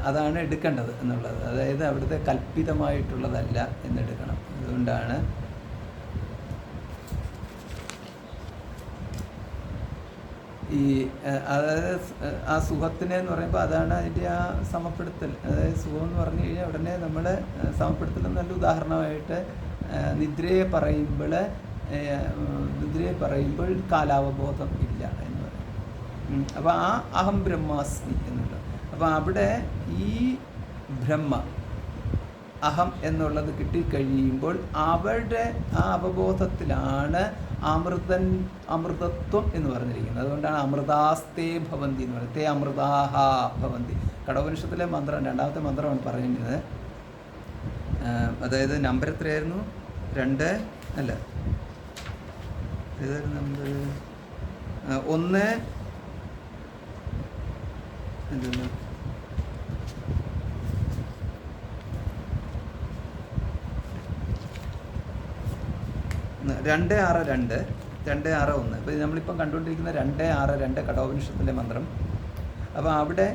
അതാണ് എടുക്കേണ്ടത് എന്നുള്ളത്, അതായത് അവിടുത്തെ കൽപ്പിതമായിട്ടുള്ളതല്ല എന്നെടുക്കണം. അതുകൊണ്ടാണ് ഈ അതായത് ആ സുഖത്തിനെ എന്ന് പറയുമ്പോൾ അതാണ് അതിൻ്റെ ആ സമപ്പെടുത്തൽ. അതായത് സുഖം എന്ന് പറഞ്ഞു കഴിഞ്ഞാൽ ഉടനെ നമ്മൾ സമപ്പെടുത്തൽ നല്ല ഉദാഹരണമായിട്ട് നിദ്രയെ പറയുമ്പോൾ കാലാവബോധം ഇല്ല എന്ന് പറയും. അപ്പോൾ ആ അഹം ബ്രഹ്മാസ്മി എന്നുള്ളത്. അപ്പോൾ അവിടെ ഈ ബ്രഹ്മ അഹം എന്നുള്ളത് കിട്ടിക്കഴിയുമ്പോൾ അവരുടെ ആ അവബോധത്തിലാണ് അമൃതത്വം എന്ന് പറഞ്ഞിരിക്കുന്നത്. അതുകൊണ്ടാണ് അമൃതാസ്തേ ഭവന്തി എന്ന് പറയുന്നത്. തേ അമൃതാഹ ഭവന്തി. കടോപനിഷത്തിലെ മന്ത്രം, രണ്ടാമത്തെ മന്ത്രമാണ് പറയുന്നത്. അതായത് നമ്പർ എത്രയായിരുന്നു? 2 അല്ല, ഏതായിരുന്നു നമ്പർ? 1 എന്തെന്ന് 262 261. ഇപ്പോൾ നമ്മളിപ്പം കണ്ടുകൊണ്ടിരിക്കുന്ന 262 കഠോപനിഷത്തിലെ മന്ത്രം. അപ്പോൾ അവിടെ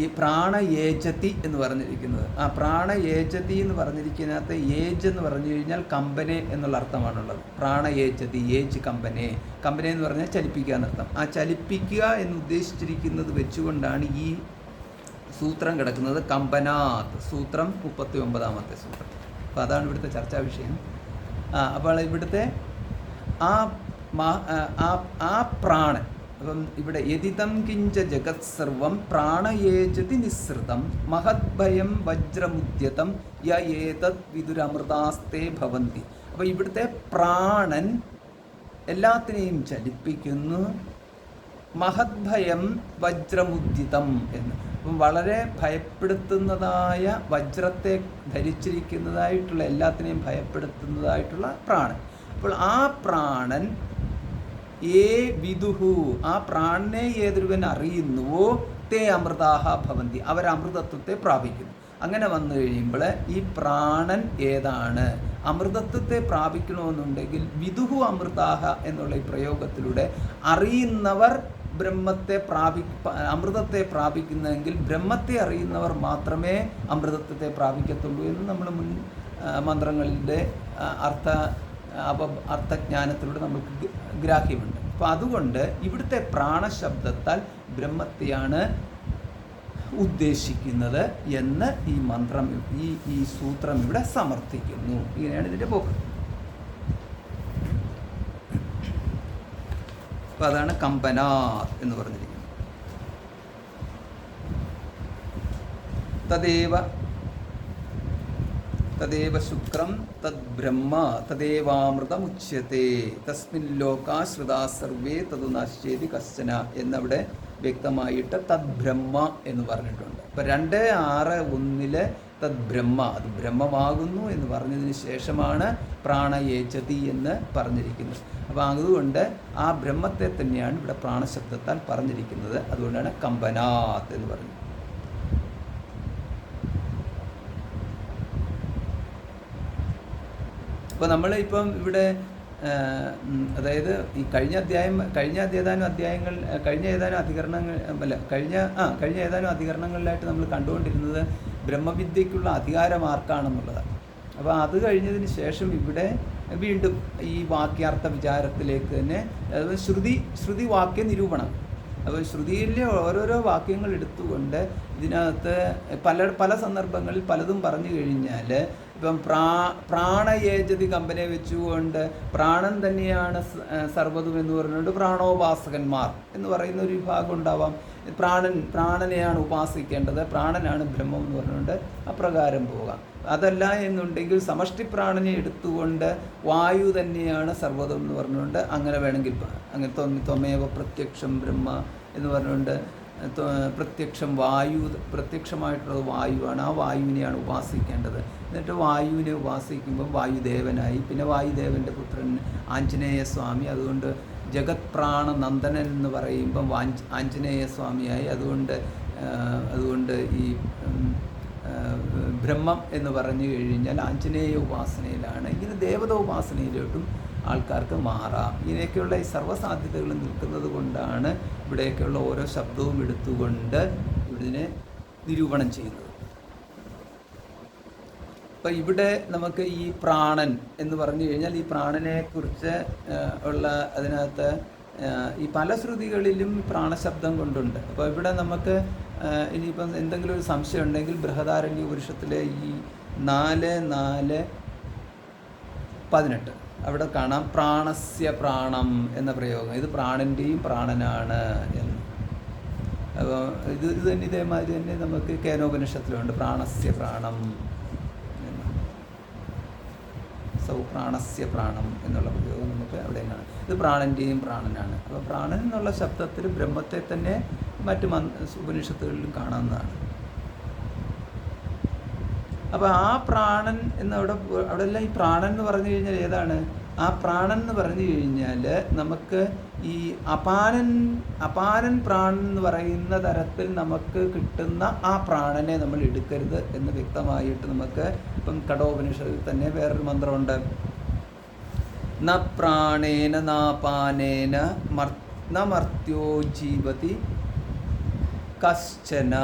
ഈ പ്രാണയേജതി എന്ന് പറഞ്ഞിരിക്കുന്നത്, ആ പ്രാണയേജതി എന്ന് പറഞ്ഞിരിക്കുന്നതിനകത്ത് ഏജ് എന്ന് പറഞ്ഞു കഴിഞ്ഞാൽ കമ്പനെ എന്നുള്ള അർത്ഥമാണുള്ളത്. പ്രാണയേജതി, ഏജ് കമ്പനെ. കമ്പനെ എന്ന് പറഞ്ഞാൽ ചലിപ്പിക്കുക എന്നർത്ഥം. ആ ചലിപ്പിക്കുക എന്ന് ഉദ്ദേശിച്ചിരിക്കുന്നത് വെച്ചുകൊണ്ടാണ് ഈ സൂത്രം കിടക്കുന്നത്. കമ്പനാത് സൂത്രം 39ാമത്തെ സൂത്രം. അപ്പോൾ അതാണ് ഇവിടുത്തെ ചർച്ചാ വിഷയം. അപ്പോൾ ഇവിടുത്തെ ആ പ്രാണൻ, അപ്പം ഇവിടെ യതിതം കിഞ്ച ജഗത് സർവം പ്രാണയേജതി നിസ്സൃതം മഹദ്ഭയം വജ്രമുദ്യതം യേതത് വിദുരമൃതാസ്തേ ഭവന്തി. അപ്പോൾ ഇവിടുത്തെ പ്രാണൻ എല്ലാത്തിനെയും ചലിപ്പിക്കുന്നു. മഹദ്ഭയം വജ്രമുദ്യതം എന്ന്, അപ്പം വളരെ ഭയപ്പെടുത്തുന്നതായ വജ്രത്തെ ധരിച്ചിരിക്കുന്നതായിട്ടുള്ള എല്ലാത്തിനെയും ഭയപ്പെടുത്തുന്നതായിട്ടുള്ള പ്രാണൻ. അപ്പോൾ ആ പ്രാണൻ വിദുഹു, ആ പ്രാണനെ ഏതൊരുവൻ അറിയുന്നുവോ തേ അമൃതാഹ ഭവന്തി, അവർ അമൃതത്വത്തെ പ്രാപിക്കുന്നു. അങ്ങനെ വന്നു കഴിയുമ്പോൾ ഈ പ്രാണൻ ഏതാണ്? അമൃതത്വത്തെ പ്രാപിക്കണമെന്നുണ്ടെങ്കിൽ വിദുഹു അമൃതാഹ എന്നുള്ള ഈ പ്രയോഗത്തിലൂടെ അറിയുന്നവർ ബ്രഹ്മത്തെ അമൃതത്തെ പ്രാപിക്കുന്നതെങ്കിൽ ബ്രഹ്മത്തെ അറിയുന്നവർ മാത്രമേ അമൃതത്വത്തെ പ്രാപിക്കത്തുള്ളൂ എന്ന് നമ്മൾ മുൻ മന്ത്രങ്ങളുടെ അർത്ഥജ്ഞാനത്തിലൂടെ നമുക്ക് ഗ്രാഹ്യമുണ്ട്. അപ്പോൾ അതുകൊണ്ട് ഇവിടുത്തെ പ്രാണശബ്ദത്താൽ ബ്രഹ്മത്തെയാണ് ഉദ്ദേശിക്കുന്നത് എന്ന് ഈ മന്ത്രം, ഈ സൂത്രം ഇവിടെ സമർത്ഥിക്കുന്നു. ഇങ്ങനെയാണ് ഇതിൻ്റെ പോക്ക്. അപ്പോൾ അതാണ് കമ്പനാ എന്ന് പറഞ്ഞിരിക്കുന്നത്. തദേവ ശുക്രം തദ് ബ്രഹ്മ തദേവാമൃതമുച്യത്തെ തസ്മിൻ ലോകാ ശ്രുതാ സർവേ തതു നാശ്യേതി കശ്ചന എന്നവിടെ വ്യക്തമായിട്ട് തദ് ബ്രഹ്മ എന്ന് പറഞ്ഞിട്ടുണ്ട്. അപ്പോൾ 2:6:1 തദ് ബ്രഹ്മ, അത് ബ്രഹ്മമാകുന്നു എന്ന് പറഞ്ഞതിന് ശേഷമാണ് പ്രാണയേജതി എന്ന് പറഞ്ഞിരിക്കുന്നത്. അപ്പോൾ അതുകൊണ്ട് ആ ബ്രഹ്മത്തെ തന്നെയാണ് ഇവിടെ പ്രാണശബ്ദത്താൽ പറഞ്ഞിരിക്കുന്നത്. അതുകൊണ്ടാണ് കമ്പനാത്ത് എന്ന് പറഞ്ഞത്. അപ്പോൾ നമ്മൾ ഇപ്പം ഇവിടെ അതായത് ഈ കഴിഞ്ഞ ഏതാനും അധികരണങ്ങളിലായിട്ട് നമ്മൾ കണ്ടുകൊണ്ടിരുന്നത് ബ്രഹ്മവിദ്യയ്ക്കുള്ള അധികാരം ആർക്കാണെന്നുള്ളതാണ്. അപ്പോൾ അത് കഴിഞ്ഞതിന് ശേഷം ഇവിടെ വീണ്ടും ഈ വാക്യാർത്ഥ വിചാരത്തിലേക്ക് തന്നെ, അതായത് ശ്രുതി വാക്യ നിരൂപണം. അപ്പോൾ ശ്രുതിയിലെ ഓരോരോ വാക്യങ്ങൾ എടുത്തുകൊണ്ട് ഇതിനകത്ത് പല സന്ദർഭങ്ങളിൽ പലതും പറഞ്ഞു കഴിഞ്ഞാൽ, ഇപ്പം പ്രാണയേജതി കമ്പനെ വെച്ചുകൊണ്ട് പ്രാണൻ തന്നെയാണ് സർവ്വതും എന്ന് പറഞ്ഞുകൊണ്ട് പ്രാണോപാസകന്മാർ എന്ന് പറയുന്ന ഒരു വിഭാഗം ഉണ്ടാവാം. പ്രാണനെയാണ് ഉപാസിക്കേണ്ടത്, പ്രാണനാണ് ബ്രഹ്മം എന്ന് പറഞ്ഞുകൊണ്ട് അപ്രകാരം പോകാം. അതല്ല എന്നുണ്ടെങ്കിൽ സമഷ്ടി പ്രാണനെ എടുത്തുകൊണ്ട് വായു തന്നെയാണ് സർവ്വതും എന്ന് പറഞ്ഞുകൊണ്ട് അങ്ങനെ വേണമെങ്കിൽ, അങ്ങനെ ത്വമേവ പ്രത്യക്ഷം ബ്രഹ്മ എന്ന് പറഞ്ഞുകൊണ്ട് പ്രത്യക്ഷമായിട്ടുള്ളത് വായുവാണ്, ആ വായുവിനെയാണ് ഉപാസിക്കേണ്ടത്. എന്നിട്ട് വായുവിനെ ഉപാസിക്കുമ്പം വായുദേവനായി, പിന്നെ വായുദേവൻ്റെ പുത്രൻ ആഞ്ജനേയ സ്വാമി, അതുകൊണ്ട് ജഗത് പ്രാണ നന്ദനൻ എന്ന് പറയുമ്പം ആഞ്ജനേയ സ്വാമിയായി. അതുകൊണ്ട് ഈ ബ്രഹ്മം എന്ന് പറഞ്ഞു കഴിഞ്ഞാൽ ആഞ്ജനേയ ഉപാസനയിലാണ്. ഇങ്ങനെ ദേവത ഉപാസനയിലോട്ടും ആൾക്കാർക്ക് മാറാം. ഇങ്ങനെയൊക്കെയുള്ള ഈ സർവ്വസാധ്യതകൾ നിൽക്കുന്നത് കൊണ്ടാണ് ഇവിടെയൊക്കെയുള്ള ഓരോ ശബ്ദവും എടുത്തുകൊണ്ട് ഇതിനെ നിരൂപണം ചെയ്യുന്നത്. അപ്പോൾ ഇവിടെ നമുക്ക് ഈ പ്രാണൻ എന്ന് പറഞ്ഞു കഴിഞ്ഞാൽ ഈ പ്രാണനെക്കുറിച്ച് ഉള്ള അതിനകത്ത് ഈ പല ശ്രുതികളിലും പ്രാണശബ്ദം കൊണ്ടുണ്ട്. അപ്പോൾ ഇവിടെ നമുക്ക് ഇനിയിപ്പം എന്തെങ്കിലും ഒരു സംശയം ഉണ്ടെങ്കിൽ ബൃഹദാരണ്യ പുരുഷത്തിലെ ഈ 4:4-18 അവിടെ കാണാം പ്രാണസ്യ പ്രാണം എന്ന പ്രയോഗം. ഇത് പ്രാണൻ്റെയും പ്രാണനാണ് എന്ന്. അപ്പോൾ ഇത് തന്നെ ഇതേമാതിരി തന്നെ നമുക്ക് കേനോപനിഷത്തിലുണ്ട് പ്രാണസ്യ പ്രാണം പ്രാണസ്യ പ്രാണം എന്നുള്ള പ്രയോഗം നമുക്ക് അവിടെ കാണാം. ഇത് പ്രാണൻ്റെയും പ്രാണനാണ്. അപ്പോൾ പ്രാണൻ എന്നുള്ള ശബ്ദത്തിൽ ബ്രഹ്മത്തെ തന്നെ മറ്റ് ഉപനിഷത്തുകളിലും കാണാവുന്നതാണ്. അപ്പോൾ ആ പ്രാണൻ എന്നവിടെ എല്ലാം ഈ പ്രാണൻ എന്ന് പറഞ്ഞു കഴിഞ്ഞാൽ ഏതാണ്? ആ പ്രാണൻ എന്ന് പറഞ്ഞു കഴിഞ്ഞാൽ നമുക്ക് ഈ അപാനൻ പ്രാണൻ എന്ന് പറയുന്ന തരത്തിൽ നമുക്ക് കിട്ടുന്ന ആ പ്രാണനെ നമ്മൾ എടുക്കരുത് എന്ന് വ്യക്തമായിട്ട് നമുക്ക് ഇപ്പം കഠോപനിഷത്തിൽ തന്നെ വേറൊരു മന്ത്രമുണ്ട്. ന പ്രാണേന നാപാനേന മർത്യോ ജീവതി കശ്ചന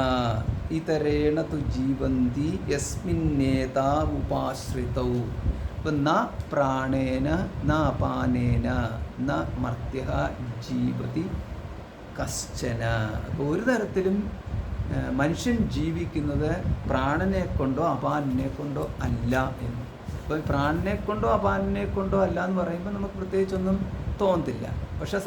ഇതരേണ തു ജീവന്തി യസ്മിന്നേതാ ഉപാശ്രിതൗ. ഇപ്പം ന പ്രാണേന ന അപാനേന ന മർത്യ ജീവതി കശ്ചന. അപ്പോൾ ഒരു തരത്തിലും മനുഷ്യൻ ജീവിക്കുന്നത് പ്രാണനെ കൊണ്ടോ അപാനനെ കൊണ്ടോ അല്ല എന്ന്. അപ്പോൾ പ്രാണനെ കൊണ്ടോ അപാനനെ കൊണ്ടോ അല്ല എന്ന് പറയുമ്പോൾ നമുക്ക് പ്രത്യേകിച്ചൊന്നും തോന്നത്തില്ല. പക്ഷെ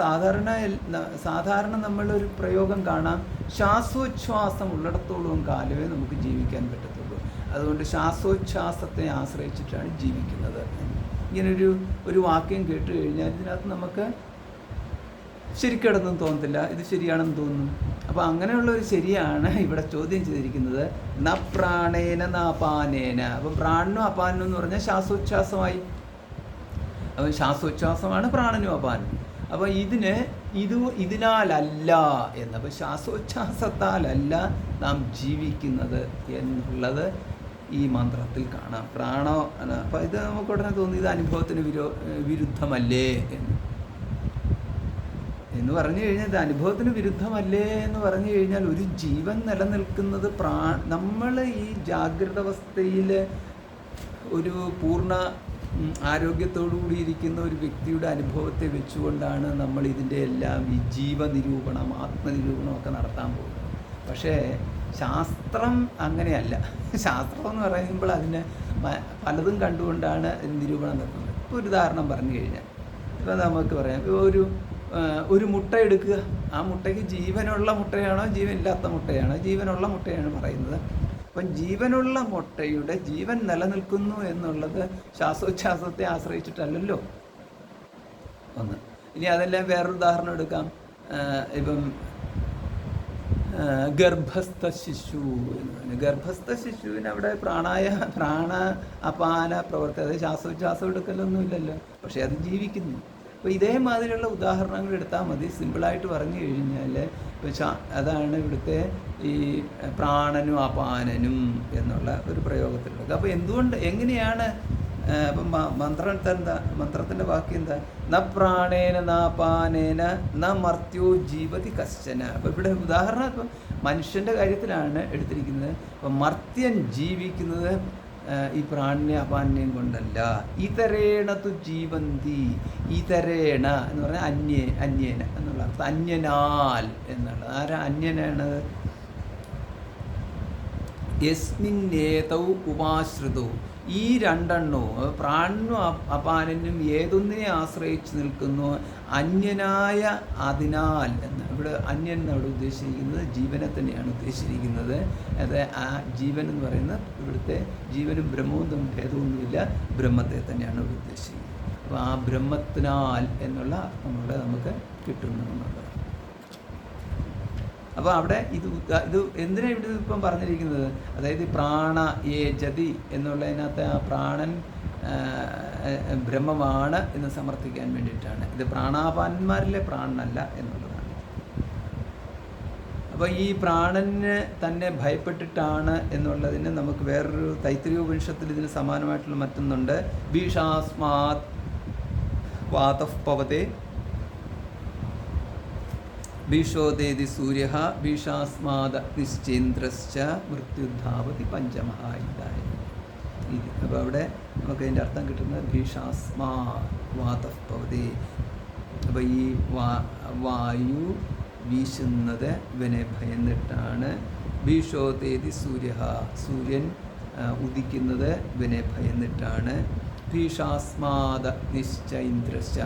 സാധാരണ നമ്മളൊരു പ്രയോഗം കാണാം, ശ്വാസോച്ഛ്വാസം ഉള്ളിടത്തോളം കാലമേ നമുക്ക് ജീവിക്കാൻ പറ്റത്തുള്ളൂ, അതുകൊണ്ട് ശ്വാസോച്ഛ്വാസത്തെ ആശ്രയിച്ചിട്ടാണ് ജീവിക്കുന്നത്. ഇങ്ങനൊരു വാക്യം കേട്ട് കഴിഞ്ഞാൽ ഇതിനകത്ത് നമുക്ക് ശരിക്കിടന്നും തോന്നത്തില്ല, ഇത് ശരിയാണെന്ന് തോന്നുന്നു. അപ്പോൾ അങ്ങനെയുള്ളൊരു ശരിയാണ് ഇവിടെ ചോദ്യം ചെയ്തിരിക്കുന്നത്. ന പ്രാണേന ന അപാനേന. അപ്പം പ്രാണനും അപാനനും എന്ന് പറഞ്ഞാൽ ശ്വാസോച്ഛ്വാസമായി. അപ്പം ശ്വാസോച്ഛ്വാസമാണ് പ്രാണനും അപാനനും. അപ്പോൾ ഇതിനാലല്ല എന്ന്. അപ്പോൾ ശ്വാസോച്ഛ്വാസത്താലല്ല നാം ജീവിക്കുന്നത് എന്നുള്ളത് ഈ മന്ത്രത്തിൽ കാണാം. അപ്പോൾ ഇത് നമുക്ക് ഉടനെ തോന്നി ഇത് അനുഭവത്തിന് വിരുദ്ധമല്ലേ എന്ന് പറഞ്ഞു കഴിഞ്ഞാൽ, ഇത് അനുഭവത്തിന് വിരുദ്ധമല്ലേ എന്ന് പറഞ്ഞു കഴിഞ്ഞാൽ, ഒരു ജീവൻ നിലനിൽക്കുന്നത് നമ്മൾ ഈ ജാഗ്രത അവസ്ഥയിൽ ഒരു പൂർണ്ണ ആരോഗ്യത്തോടു കൂടിയിരിക്കുന്ന ഒരു വ്യക്തിയുടെ അനുഭവത്തെ വെച്ചുകൊണ്ടാണ് നമ്മൾ ഇതിൻ്റെ എല്ലാം ഈ ജീവനിരൂപണം ആത്മനിരൂപണം ഒക്കെ നടത്താൻ പോകുന്നത്. പക്ഷേ ശാസ്ത്രം അങ്ങനെയല്ല. ശാസ്ത്രം എന്ന് പറയുമ്പോൾ അതിനെ പലതും കണ്ടുകൊണ്ടാണ് നിരൂപണം നടത്തുന്നത്. ഇപ്പോൾ ഒരു ഉദാഹരണം പറഞ്ഞു കഴിഞ്ഞാൽ, ഇപ്പോൾ നമുക്ക് പറയാം, ഒരു മുട്ട എടുക്കുക. ആ മുട്ടയ്ക്ക് ജീവനുള്ള മുട്ടയാണോ ജീവനില്ലാത്ത മുട്ടയാണോ? ജീവനുള്ള മുട്ടയാണ് പറയുന്നത്. അപ്പം ജീവനുള്ള മുട്ടയുടെ ജീവൻ നിലനിൽക്കുന്നു എന്നുള്ളത് ശ്വാസോച്ഛ്വാസത്തെ ആശ്രയിച്ചിട്ടല്ലല്ലോ ഒന്ന്. ഇനി അതെല്ലാം വേറൊരു ഉദാഹരണം എടുക്കാം. ഇപ്പം ഗർഭസ്ഥ ശിശു എന്ന് പറഞ്ഞു. ഗർഭസ്ഥ ശിശുവിന് അവിടെ പ്രാണ അപാന പ്രവർത്തി, അത് ശ്വാസോച്ഛ്വാസം എടുക്കലൊന്നുമില്ലല്ലോ, പക്ഷേ അത് ജീവിക്കുന്നു. അപ്പോൾ ഇതേമാതിരിയുള്ള ഉദാഹരണങ്ങൾ എടുത്താൽ മതി. സിമ്പിളായിട്ട് പറഞ്ഞു കഴിഞ്ഞാൽ അതാണ് ഇവിടുത്തെ ഈ പ്രാണനും അപാനനും എന്നുള്ള ഒരു പ്രയോഗത്തിലുള്ളത്. അപ്പോൾ എങ്ങനെയാണ് അപ്പം മന്ത്രത്തിൻ്റെ വാക്യം എന്താ? ന പ്രാണേന ന അപാനേന ന മർത്യോ ജീവതി കശ്ചന. അപ്പോൾ ഇവിടെ ഉദാഹരണം ഇപ്പം മനുഷ്യൻ്റെ കാര്യത്തിലാണ് എടുത്തിരിക്കുന്നത്. അപ്പം മർത്യൻ ജീവിക്കുന്നത് ഈ പ്രാണിനെ അപാനെയും കൊണ്ടല്ല. ഇതരേണ തു ജീവന്തി. ഇതരേണ എന്ന് പറഞ്ഞാൽ അന്യേന എന്നുള്ള അർത്ഥം. അന്യനാൽ എന്നുള്ളത്. ആരാ അന്യനാണ്? യസ്മിന്നേതൗ ഉപാശ്രിതൗ. ഈ രണ്ടെണ്ണവും പ്രാണനും അപാനനും ഏതൊന്നിനെ ആശ്രയിച്ച് നിൽക്കുന്നു? അന്യനായ അതിനാൽ എന്ന്. ഇവിടെ അന്യൻ എന്നവിടെ ഉദ്ദേശിച്ചിരിക്കുന്നത് ജീവനെ തന്നെയാണ് ഉദ്ദേശിച്ചിരിക്കുന്നത്. അത് ആ ജീവൻ എന്ന് പറയുന്നത് ഇവിടുത്തെ ജീവനും ബ്രഹ്മവും തമ്മിൽ ഭേദമൊന്നുമില്ല, ബ്രഹ്മത്തെ തന്നെയാണ് ഇവിടെ ഉദ്ദേശിക്കുന്നത്. അപ്പോൾ ആ ബ്രഹ്മത്തിനാൽ എന്നുള്ള അർത്ഥം നമുക്ക് കിട്ടുന്നുള്ളത്. അപ്പോൾ അവിടെ ഇത് എന്തിനാണ് ഇവിടെ ഇപ്പം പറഞ്ഞിരിക്കുന്നത്? അതായത് പ്രാണ ഏ ജതി എന്നുള്ളതിനകത്ത് ആ പ്രാണൻ ബ്രഹ്മമാണ് എന്ന് സമർത്ഥിക്കാൻ വേണ്ടിയിട്ടാണ്. ഇത് പ്രാണാപാനന്മാരിലെ പ്രാണനല്ല എന്നുള്ളതാണ്. അപ്പോൾ ഈ പ്രാണന് തന്നെ ഭയപ്പെട്ടിട്ടാണ് എന്നുള്ളതിന് നമുക്ക് വേറൊരു തൈത്തിരീയ ഉപനിഷത്തിൽ ഇതിന് സമാനമായിട്ടുള്ള മറ്റൊന്നുണ്ട്. ഭീഷാസ്മാത് വാതഃ പവതേ ഭീഷോദേതി സൂര്യ ഭീഷാസ്മാദ നിശ്ചേന്ദ്രശ്ച മൃത്യുധാവതി പഞ്ചമഹായുധായ. അപ്പോൾ അവിടെ നമുക്ക് അതിൻ്റെ അർത്ഥം കിട്ടുന്നത് ഭീഷാസ്മാ വാതഃ പവതേ. അപ്പോൾ ഈ വായു വീശുന്നത് ഇവനെ ഭയന്നിട്ടാണ്. ഭീഷോദേതി സൂര്യ, സൂര്യൻ ഉദിക്കുന്നത് ഇവനെ ഭയന്നിട്ടാണ്. ഭീഷാസ്മാദ നിശ്ചൈന്ദ്രശ്ച,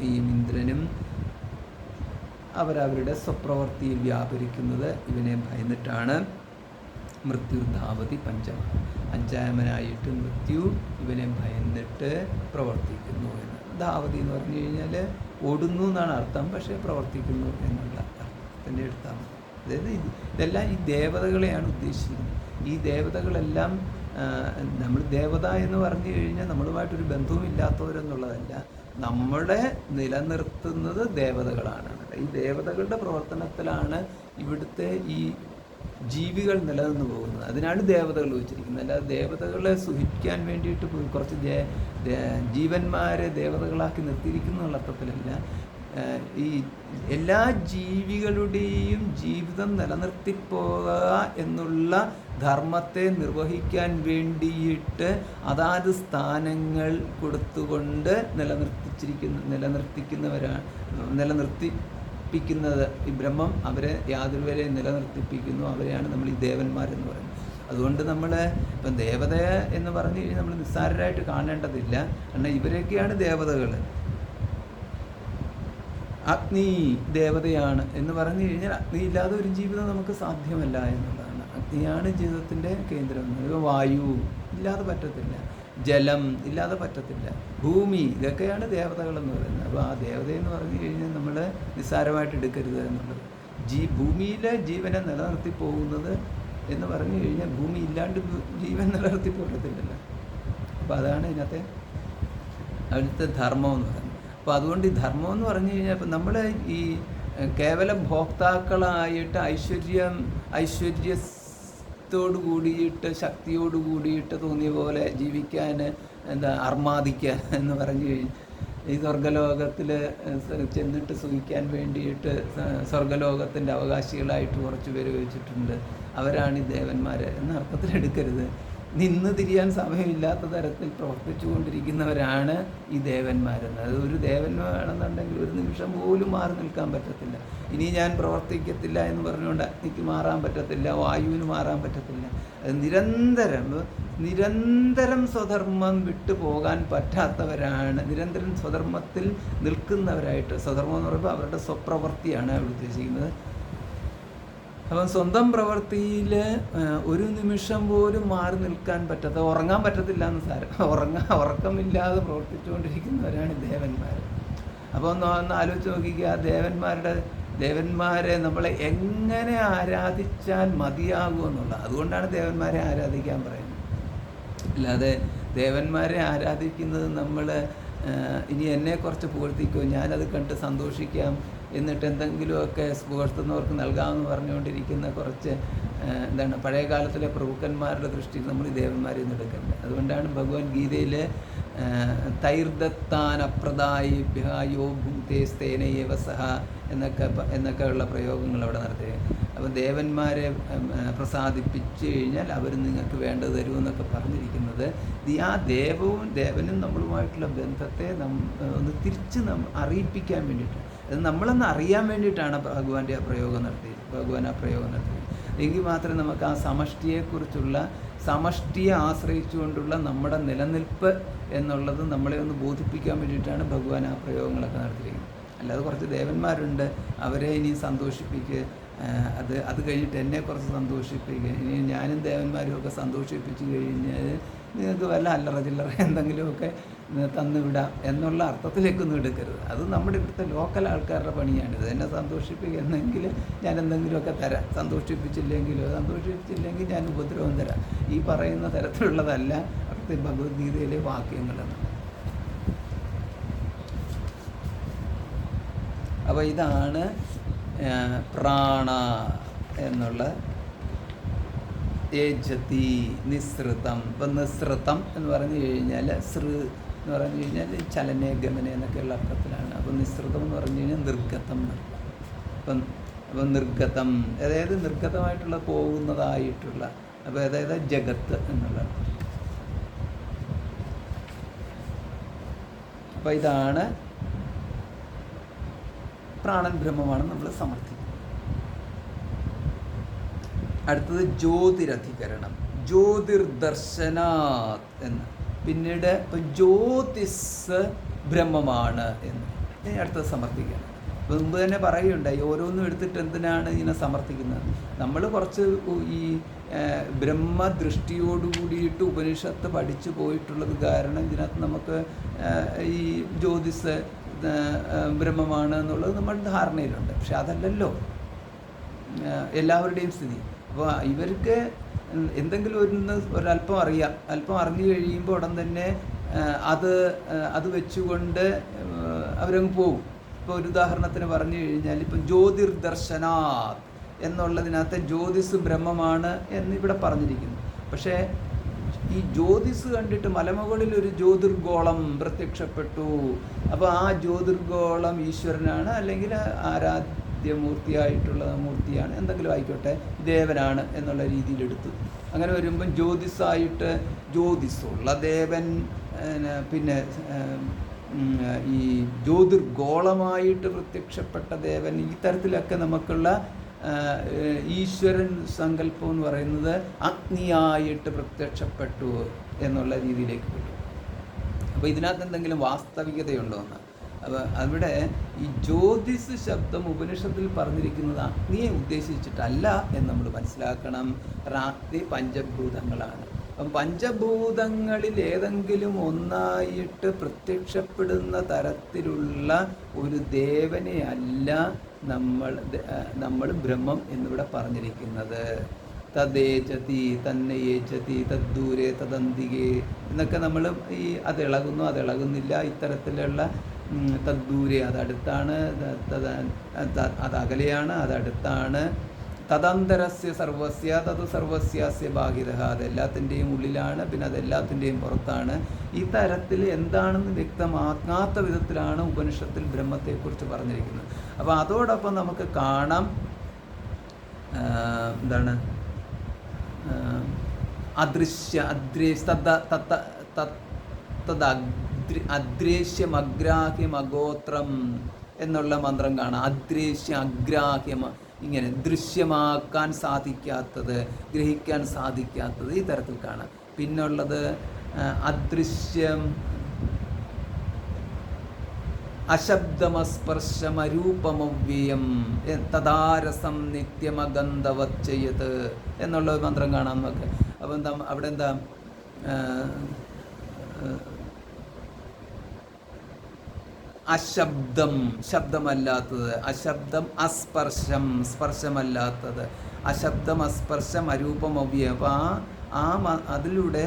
ഈ ഇന്ദ്രനും അവരവരുടെ സ്വപ്രവൃത്തിയിൽ വ്യാപരിക്കുന്നത് ഇവനെ ഭയന്നിട്ടാണ്. മൃത്യുർധാവതി പഞ്ചമ, അഞ്ചാമനായിട്ട് മൃത്യു ഇവനെ ഭയന്നിട്ട് പ്രവർത്തിക്കുന്നു എന്ന്. ധാവതി എന്ന് പറഞ്ഞു കഴിഞ്ഞാൽ ഓടുന്നു എന്നാണ് അർത്ഥം, പക്ഷേ പ്രവർത്തിക്കുന്നു എന്നുള്ള അർത്ഥത്തിൻ്റെ എടുത്താൽ മതി. അതായത് ഇതെല്ലാം ഈ ദേവതകളെയാണ് ഉദ്ദേശിക്കുന്നത്. ഈ ദേവതകളെല്ലാം നമ്മൾ ദേവത എന്ന് പറഞ്ഞു കഴിഞ്ഞാൽ നമ്മളുമായിട്ടൊരു ബന്ധവും ഇല്ലാത്തവരെന്നുള്ളതല്ല, നമ്മളെ നിലനിർത്തുന്നത് ദേവതകളാണ്. ഈ ദേവതകളുടെ പ്രവർത്തനത്തിലാണ് ഇവിടുത്തെ ഈ ജീവികൾ നിലനിന്ന് പോകുന്നത്. അതിനാണ് ദേവതകൾ വെച്ചിരിക്കുന്നത്. അല്ലാതെ ദേവതകളെ സുഖിക്കാൻ വേണ്ടിയിട്ട് കുറച്ച് ജീവന്മാരെ ദേവതകളാക്കി നിർത്തിയിരിക്കുന്നു എന്നുള്ള അർത്ഥത്തിലല്ല. ഈ എല്ലാ ജീവികളുടെയും ജീവിതം നിലനിർത്തിപ്പോകുക എന്നുള്ള ധർമ്മത്തെ നിർവഹിക്കാൻ വേണ്ടിയിട്ട് അതാത് സ്ഥാനങ്ങൾ കൊടുത്തുകൊണ്ട് നിലനിർത്തിപ്പിക്കുന്നത് ഈ ബ്രഹ്മം അവരെ യാതൊരുവരെ നിലനിർത്തിപ്പിക്കുന്നു. അവരെയാണ് നമ്മൾ ഈ ദേവന്മാരെന്ന് പറയുന്നത്. അതുകൊണ്ട് നമ്മൾ ഇപ്പം ദേവത എന്ന് പറഞ്ഞു കഴിഞ്ഞാൽ നമ്മൾ നിസ്സാരരായിട്ട് കാണേണ്ടതില്ല. കാരണം ഇവരൊക്കെയാണ് ദേവതകൾ. അഗ്നി ദേവതയാണ് എന്ന് പറഞ്ഞു കഴിഞ്ഞാൽ അഗ്നി ഇല്ലാതെ ഒരു ജീവിതം നമുക്ക് സാധ്യമല്ല എന്നുള്ളതാണ്. അഗ്നിയാണ് ജീവിതത്തിൻ്റെ കേന്ദ്രം. വായു ഇല്ലാതെ പറ്റത്തില്ല, ജലം ഇല്ലാതെ പറ്റത്തില്ല, ഭൂമി, ഇതൊക്കെയാണ് ദേവതകളെന്ന് പറയുന്നത്. അപ്പോൾ ആ ദേവതയെന്ന് പറഞ്ഞു കഴിഞ്ഞാൽ നമ്മൾ നിസ്സാരമായിട്ട് എടുക്കരുത് എന്നുള്ളത്. ഭൂമിയിലെ ജീവനെ നിലനിർത്തി പോകുന്നത് എന്ന് പറഞ്ഞു കഴിഞ്ഞാൽ ഭൂമി ഇല്ലാണ്ട് ജീവൻ നിലനിർത്തി പോകത്തില്ലല്ലോ. അപ്പോൾ അതാണ് ഇതിനകത്തെ അവിടുത്തെ ധർമ്മം എന്ന് പറയുന്നത്. അപ്പോൾ അതുകൊണ്ട് ഈ ധർമ്മം എന്ന് പറഞ്ഞു കഴിഞ്ഞാൽ ഇപ്പം നമ്മൾ ഈ കേവലം ഭോക്താക്കളായിട്ട് ഐശ്വര്യത്തോടു കൂടിയിട്ട് ശക്തിയോട് കൂടിയിട്ട് തോന്നിയ പോലെ ജീവിക്കാൻ അർമാദിക്കാൻ എന്ന് പറഞ്ഞു കഴിഞ്ഞാൽ ഈ സ്വർഗലോകത്തിൽ ചെന്നിട്ട് സുഖിക്കാൻ വേണ്ടിയിട്ട് സ്വർഗലോകത്തിൻ്റെ അവകാശികളായിട്ട് കുറച്ച് പേര് വെച്ചിട്ടുണ്ട്. അവരാണ് ഈ ദേവന്മാർ എന്ന അർത്ഥത്തിലെടുക്കരുത്. നിന്ന് തിരിയാൻ സമയമില്ലാത്ത തരത്തിൽ പ്രവർത്തിച്ചു കൊണ്ടിരിക്കുന്നവരാണ് ഈ ദേവന്മാരെന്ന്. അത് ഒരു ദേവന്മാരാണെന്നുണ്ടെങ്കിൽ ഒരു നിമിഷം പോലും മാറി നിൽക്കാൻ പറ്റത്തില്ല. ഇനി ഞാൻ പ്രവർത്തിക്കത്തില്ല എന്ന് പറഞ്ഞുകൊണ്ട് അഗ്നിക്ക് മാറാൻ പറ്റത്തില്ല, വായുവിന് മാറാൻ പറ്റത്തില്ല. അത് നിരന്തരം സ്വധർമ്മം വിട്ടു പോകാൻ പറ്റാത്തവരാണ്, നിരന്തരം സ്വധർമ്മത്തിൽ നിൽക്കുന്നവരായിട്ട്. സ്വധർമ്മം എന്ന് പറയുമ്പോൾ അവരുടെ സ്വപ്രവൃത്തിയാണ് അവിടെ ഉദ്ദേശിക്കുന്നത്. അപ്പം സ്വന്തം പ്രവൃത്തിയിൽ ഒരു നിമിഷം പോലും മാറി നിൽക്കാൻ പറ്റാത്ത, ഉറങ്ങാൻ പറ്റത്തില്ല എന്ന് സാരം, ഉറക്കമില്ലാതെ പ്രവർത്തിച്ചുകൊണ്ടിരിക്കുന്നവരാണ് ദേവന്മാർ. അപ്പോൾ ഒന്ന് ആലോചിച്ച് നോക്കിക്കുക, ദേവന്മാരെ നമ്മളെ എങ്ങനെ ആരാധിച്ചാൽ മതിയാകുമെന്നുള്ള. അതുകൊണ്ടാണ് ദേവന്മാരെ ആരാധിക്കാൻ പറയുന്നത്. അല്ലാതെ ദേവന്മാരെ ആരാധിക്കുന്നത് നമ്മൾ ഇനി എന്നെ കുറച്ച് പൂഴ്ത്തിക്കോ, ഞാനത് കണ്ട് സന്തോഷിക്കാം, എന്നിട്ട് എന്തെങ്കിലുമൊക്കെ പുകഴ്ത്തുന്നവർക്ക് നൽകാമെന്ന് പറഞ്ഞുകൊണ്ടിരിക്കുന്ന കുറച്ച് പഴയ കാലത്തിലെ പ്രഭുക്കന്മാരുടെ ദൃഷ്ടിയിൽ നമ്മൾ ഈ ദേവന്മാരെ ഒന്നും എടുക്കുന്നത്. അതുകൊണ്ടാണ് ഭഗവത്ഗീതയിൽ തൈർദത്താൻ അപ്രദായിഭ്യോ ഭുക്തേസ്തേനയേവ സഹ എന്നൊക്കെ ഉള്ള പ്രയോഗങ്ങൾ അവിടെ നടത്തുക. അപ്പോൾ ദേവന്മാരെ പ്രസാദിപ്പിച്ചു കഴിഞ്ഞാൽ അവർ നിങ്ങൾക്ക് വേണ്ടത് തരുമെന്നൊക്കെ പറഞ്ഞിരിക്കുന്നത് ആ ദേവനും നമ്മളുമായിട്ടുള്ള ബന്ധത്തെ ഒന്ന് തിരിച്ച് അറിയിപ്പിക്കാൻ വേണ്ടിയിട്ടാണ്. അത് നമ്മളൊന്ന് അറിയാൻ വേണ്ടിയിട്ടാണ് ഭഗവാൻ ആ പ്രയോഗം നടത്തിയത്. എങ്കിൽ മാത്രമേ നമുക്ക് ആ സമഷ്ടിയെ ആശ്രയിച്ചുകൊണ്ടുള്ള നമ്മുടെ നിലനിൽപ്പ് എന്നുള്ളത് നമ്മളെ ഒന്ന് ബോധിപ്പിക്കാൻ വേണ്ടിയിട്ടാണ് ഭഗവാൻ ആ പ്രയോഗങ്ങളൊക്കെ നടത്തിയിരിക്കുന്നത്. അല്ലാതെ കുറച്ച് ദേവന്മാരുണ്ട്, അവരെ ഇനി സന്തോഷിപ്പിക്കുക, അത് കഴിഞ്ഞിട്ട് എന്നെ കുറച്ച് സന്തോഷിപ്പിക്കുക, ഇനി ഞാനും ദേവന്മാരും ഒക്കെ സന്തോഷിപ്പിച്ച് കഴിഞ്ഞാൽ നിങ്ങൾക്ക് വല്ല അല്ലറ ചില്ലറ എന്തെങ്കിലുമൊക്കെ തന്നുവിടാം എന്നുള്ള അർത്ഥത്തിലേക്കൊന്നും എടുക്കരുത്. അത് നമ്മുടെ ഇവിടുത്തെ ലോക്കൽ ആൾക്കാരുടെ പണിയാണിത്. എന്നെ സന്തോഷിപ്പിക്കുന്നെങ്കിൽ ഞാൻ എന്തെങ്കിലുമൊക്കെ തരാം, സന്തോഷിപ്പിച്ചില്ലെങ്കിൽ ഞാൻ ഉപദ്രവം തരാം. ഈ പറയുന്ന തരത്തിലുള്ളതല്ല അവിടുത്തെ ഭഗവത്ഗീതയിലെ വാക്യങ്ങളെന്ന്. അപ്പോൾ ഇതാണ് പ്രാണ എന്നുള്ള ഏജതി നിസ്സൃതം. ഇപ്പം നിസ്സൃതം എന്ന് പറഞ്ഞു കഴിഞ്ഞാൽ എന്ന് പറഞ്ഞു കഴിഞ്ഞാൽ ചലനേ ഗമന എന്നൊക്കെയുള്ള അർത്ഥത്തിലാണ്. അപ്പം നിസ്സൃതം എന്ന് പറഞ്ഞു കഴിഞ്ഞാൽ നിർഗതം എന്നർത്ഥം. അപ്പം നിർഗതം അതായത് നിർഗതമായിട്ടുള്ള പോകുന്നതായിട്ടുള്ള, അപ്പോൾ അതായത് ജഗത്ത് എന്നുള്ള. അപ്പോൾ ഇതാണ് പ്രാണൻ ബ്രഹ്മമാണ് നമ്മൾ സമർത്ഥിക്കുന്നത്. അടുത്തത് ജ്യോതിരധികരണം, ജ്യോതിർദർശനാത് എന്ന്. പിന്നീട് ഇപ്പം ജ്യോതിസ് ബ്രഹ്മമാണ് എന്ന് അടുത്തത് സമർത്ഥിക്കുകയാണ്. മുമ്പ് തന്നെ പറയുകയുണ്ടായി, ഓരോന്നും എടുത്തിട്ട് എന്തിനാണ് ഇതിനെ സമർത്ഥിക്കുന്നത്. നമ്മൾ കുറച്ച് ഈ ബ്രഹ്മദൃഷ്ടിയോട് കൂടിയിട്ട് ഉപനിഷത്ത് പഠിച്ചു പോയിട്ടുള്ളത് കാരണം ഇതിനകത്ത് നമുക്ക് ഈ ജ്യോതിസ് ബ്രഹ്മമാണ് എന്നുള്ളത് നമ്മുടെ ധാരണയിലുണ്ട്. പക്ഷെ അതല്ലല്ലോ എല്ലാവരുടെയും സ്ഥിതി. അപ്പോൾ ഇവർക്ക് എന്തെങ്കിലും ഒരല്പം അറിയാം, അല്പം അറിഞ്ഞു കഴിയുമ്പോൾ ഉടൻ തന്നെ അത് വെച്ചുകൊണ്ട് അവരങ്ങ് പോകും. ഇപ്പോൾ ഒരു ഉദാഹരണത്തിന് പറഞ്ഞു കഴിഞ്ഞാൽ, ഇപ്പം ജ്യോതിർദർശനാത് എന്നുള്ളതിനകത്ത് ജ്യോതിസ് ബ്രഹ്മമാണ് എന്നിവിടെ പറഞ്ഞിരിക്കുന്നു. പക്ഷേ ഈ ജ്യോതിസ് കണ്ടിട്ട് മലമുകളിൽ ഒരു ജ്യോതിർഗോളം പ്രത്യക്ഷപ്പെട്ടു. അപ്പോൾ ആ ജ്യോതിർഗോളം ഈശ്വരനാണ്, അല്ലെങ്കിൽ ആരാധ്യമൂർത്തിയായിട്ടുള്ള മൂർത്തിയാണ്, എന്തെങ്കിലും ആയിക്കോട്ടെ, ദേവനാണ് എന്നുള്ള രീതിയിലെടുത്തു. അങ്ങനെ വരുമ്പം ജ്യോതിസായിട്ട് ജ്യോതിസുള്ള ദേവൻ, പിന്നെ ഈ ജ്യോതിർഗോളമായിട്ട് പ്രത്യക്ഷപ്പെട്ട ദേവൻ, ഈ തരത്തിലൊക്കെ നമുക്കുള്ള ഈശ്വരൻ സങ്കല്പം എന്ന് പറയുന്നത് അഗ്നിയായിട്ട് പ്രത്യക്ഷപ്പെട്ടു എന്നുള്ള രീതിയിലേക്ക് കിട്ടും. അപ്പോൾ ഇതിനകത്ത് എന്തെങ്കിലും വാസ്തവികതയുണ്ടോ എന്ന്. അപ്പോൾ അവിടെ ഈ ജ്യോതിസ് ശബ്ദം ഉപനിഷത്തിൽ പറഞ്ഞിരിക്കുന്നത് അഗ്നിയെ ഉദ്ദേശിച്ചിട്ടല്ല എന്ന് നമ്മൾ മനസ്സിലാക്കണം. അഗ്നി പഞ്ചഭൂതങ്ങളാണ്. അപ്പം പഞ്ചഭൂതങ്ങളിൽ ഏതെങ്കിലും ഒന്നായിട്ട് പ്രത്യക്ഷപ്പെടുന്ന തരത്തിലുള്ള ഒരു ദേവനെ അല്ല നമ്മൾ ബ്രഹ്മം എന്നിവിടെ പറഞ്ഞിരിക്കുന്നത്. തദ്ദേജതി, തന്നയേജതി, തദ്ദൂരെ, തദന്തികെ എന്നൊക്കെ നമ്മൾ ഈ അതിളകുന്നു, അതിളകുന്നില്ല, ഇത്തരത്തിലുള്ള തദ്ദൂരെ അതടുത്താണ്, അതകലെയാണ്, അതടുത്താണ്, തദന്തരസ്യ സർവസ്യ തത് സർവസ്യാസ്യ ഭാഗിത, അതെല്ലാത്തിൻ്റെയും ഉള്ളിലാണ്, പിന്നെ അതെല്ലാത്തിൻ്റെയും പുറത്താണ്. ഈ തരത്തിൽ എന്താണെന്ന് വ്യക്തമാക്കാത്ത വിധത്തിലാണ് ഉപനിഷത്തിൽ ബ്രഹ്മത്തെക്കുറിച്ച് പറഞ്ഞിരിക്കുന്നത്. അപ്പോൾ അതോടൊപ്പം നമുക്ക് കാണാം എന്താണ് അദ്രേശ്യമഗ്രാഹ്യമഗോത്രം എന്നുള്ള മന്ത്രം കാണാം. അദ്രേശ്യ അഗ്രാഹ്യമ, ഇങ്ങനെ ദൃശ്യമാക്കാൻ സാധിക്കാത്തത്, ഗ്രഹിക്കാൻ സാധിക്കാത്തത്, ഈ തരത്തിൽ കാണാം. പിന്നുള്ളത് അദൃശ്യം അശബ്ദമസ്പർശമരൂപമവ്യയം തദാരസം നിത്യമഗന്ധവച്ചയത് എന്നുള്ള മന്ത്രം കാണാം നമുക്ക്. അപ്പം അവിടെ എന്താ, അശബ്ദം ശബ്ദമല്ലാത്തത്, അശബ്ദം അസ്പർശം സ്പർശമല്ലാത്തത്, അശബ്ദം അസ്പർശം അരൂപമവ്യം. അപ്പോൾ അതിലൂടെ,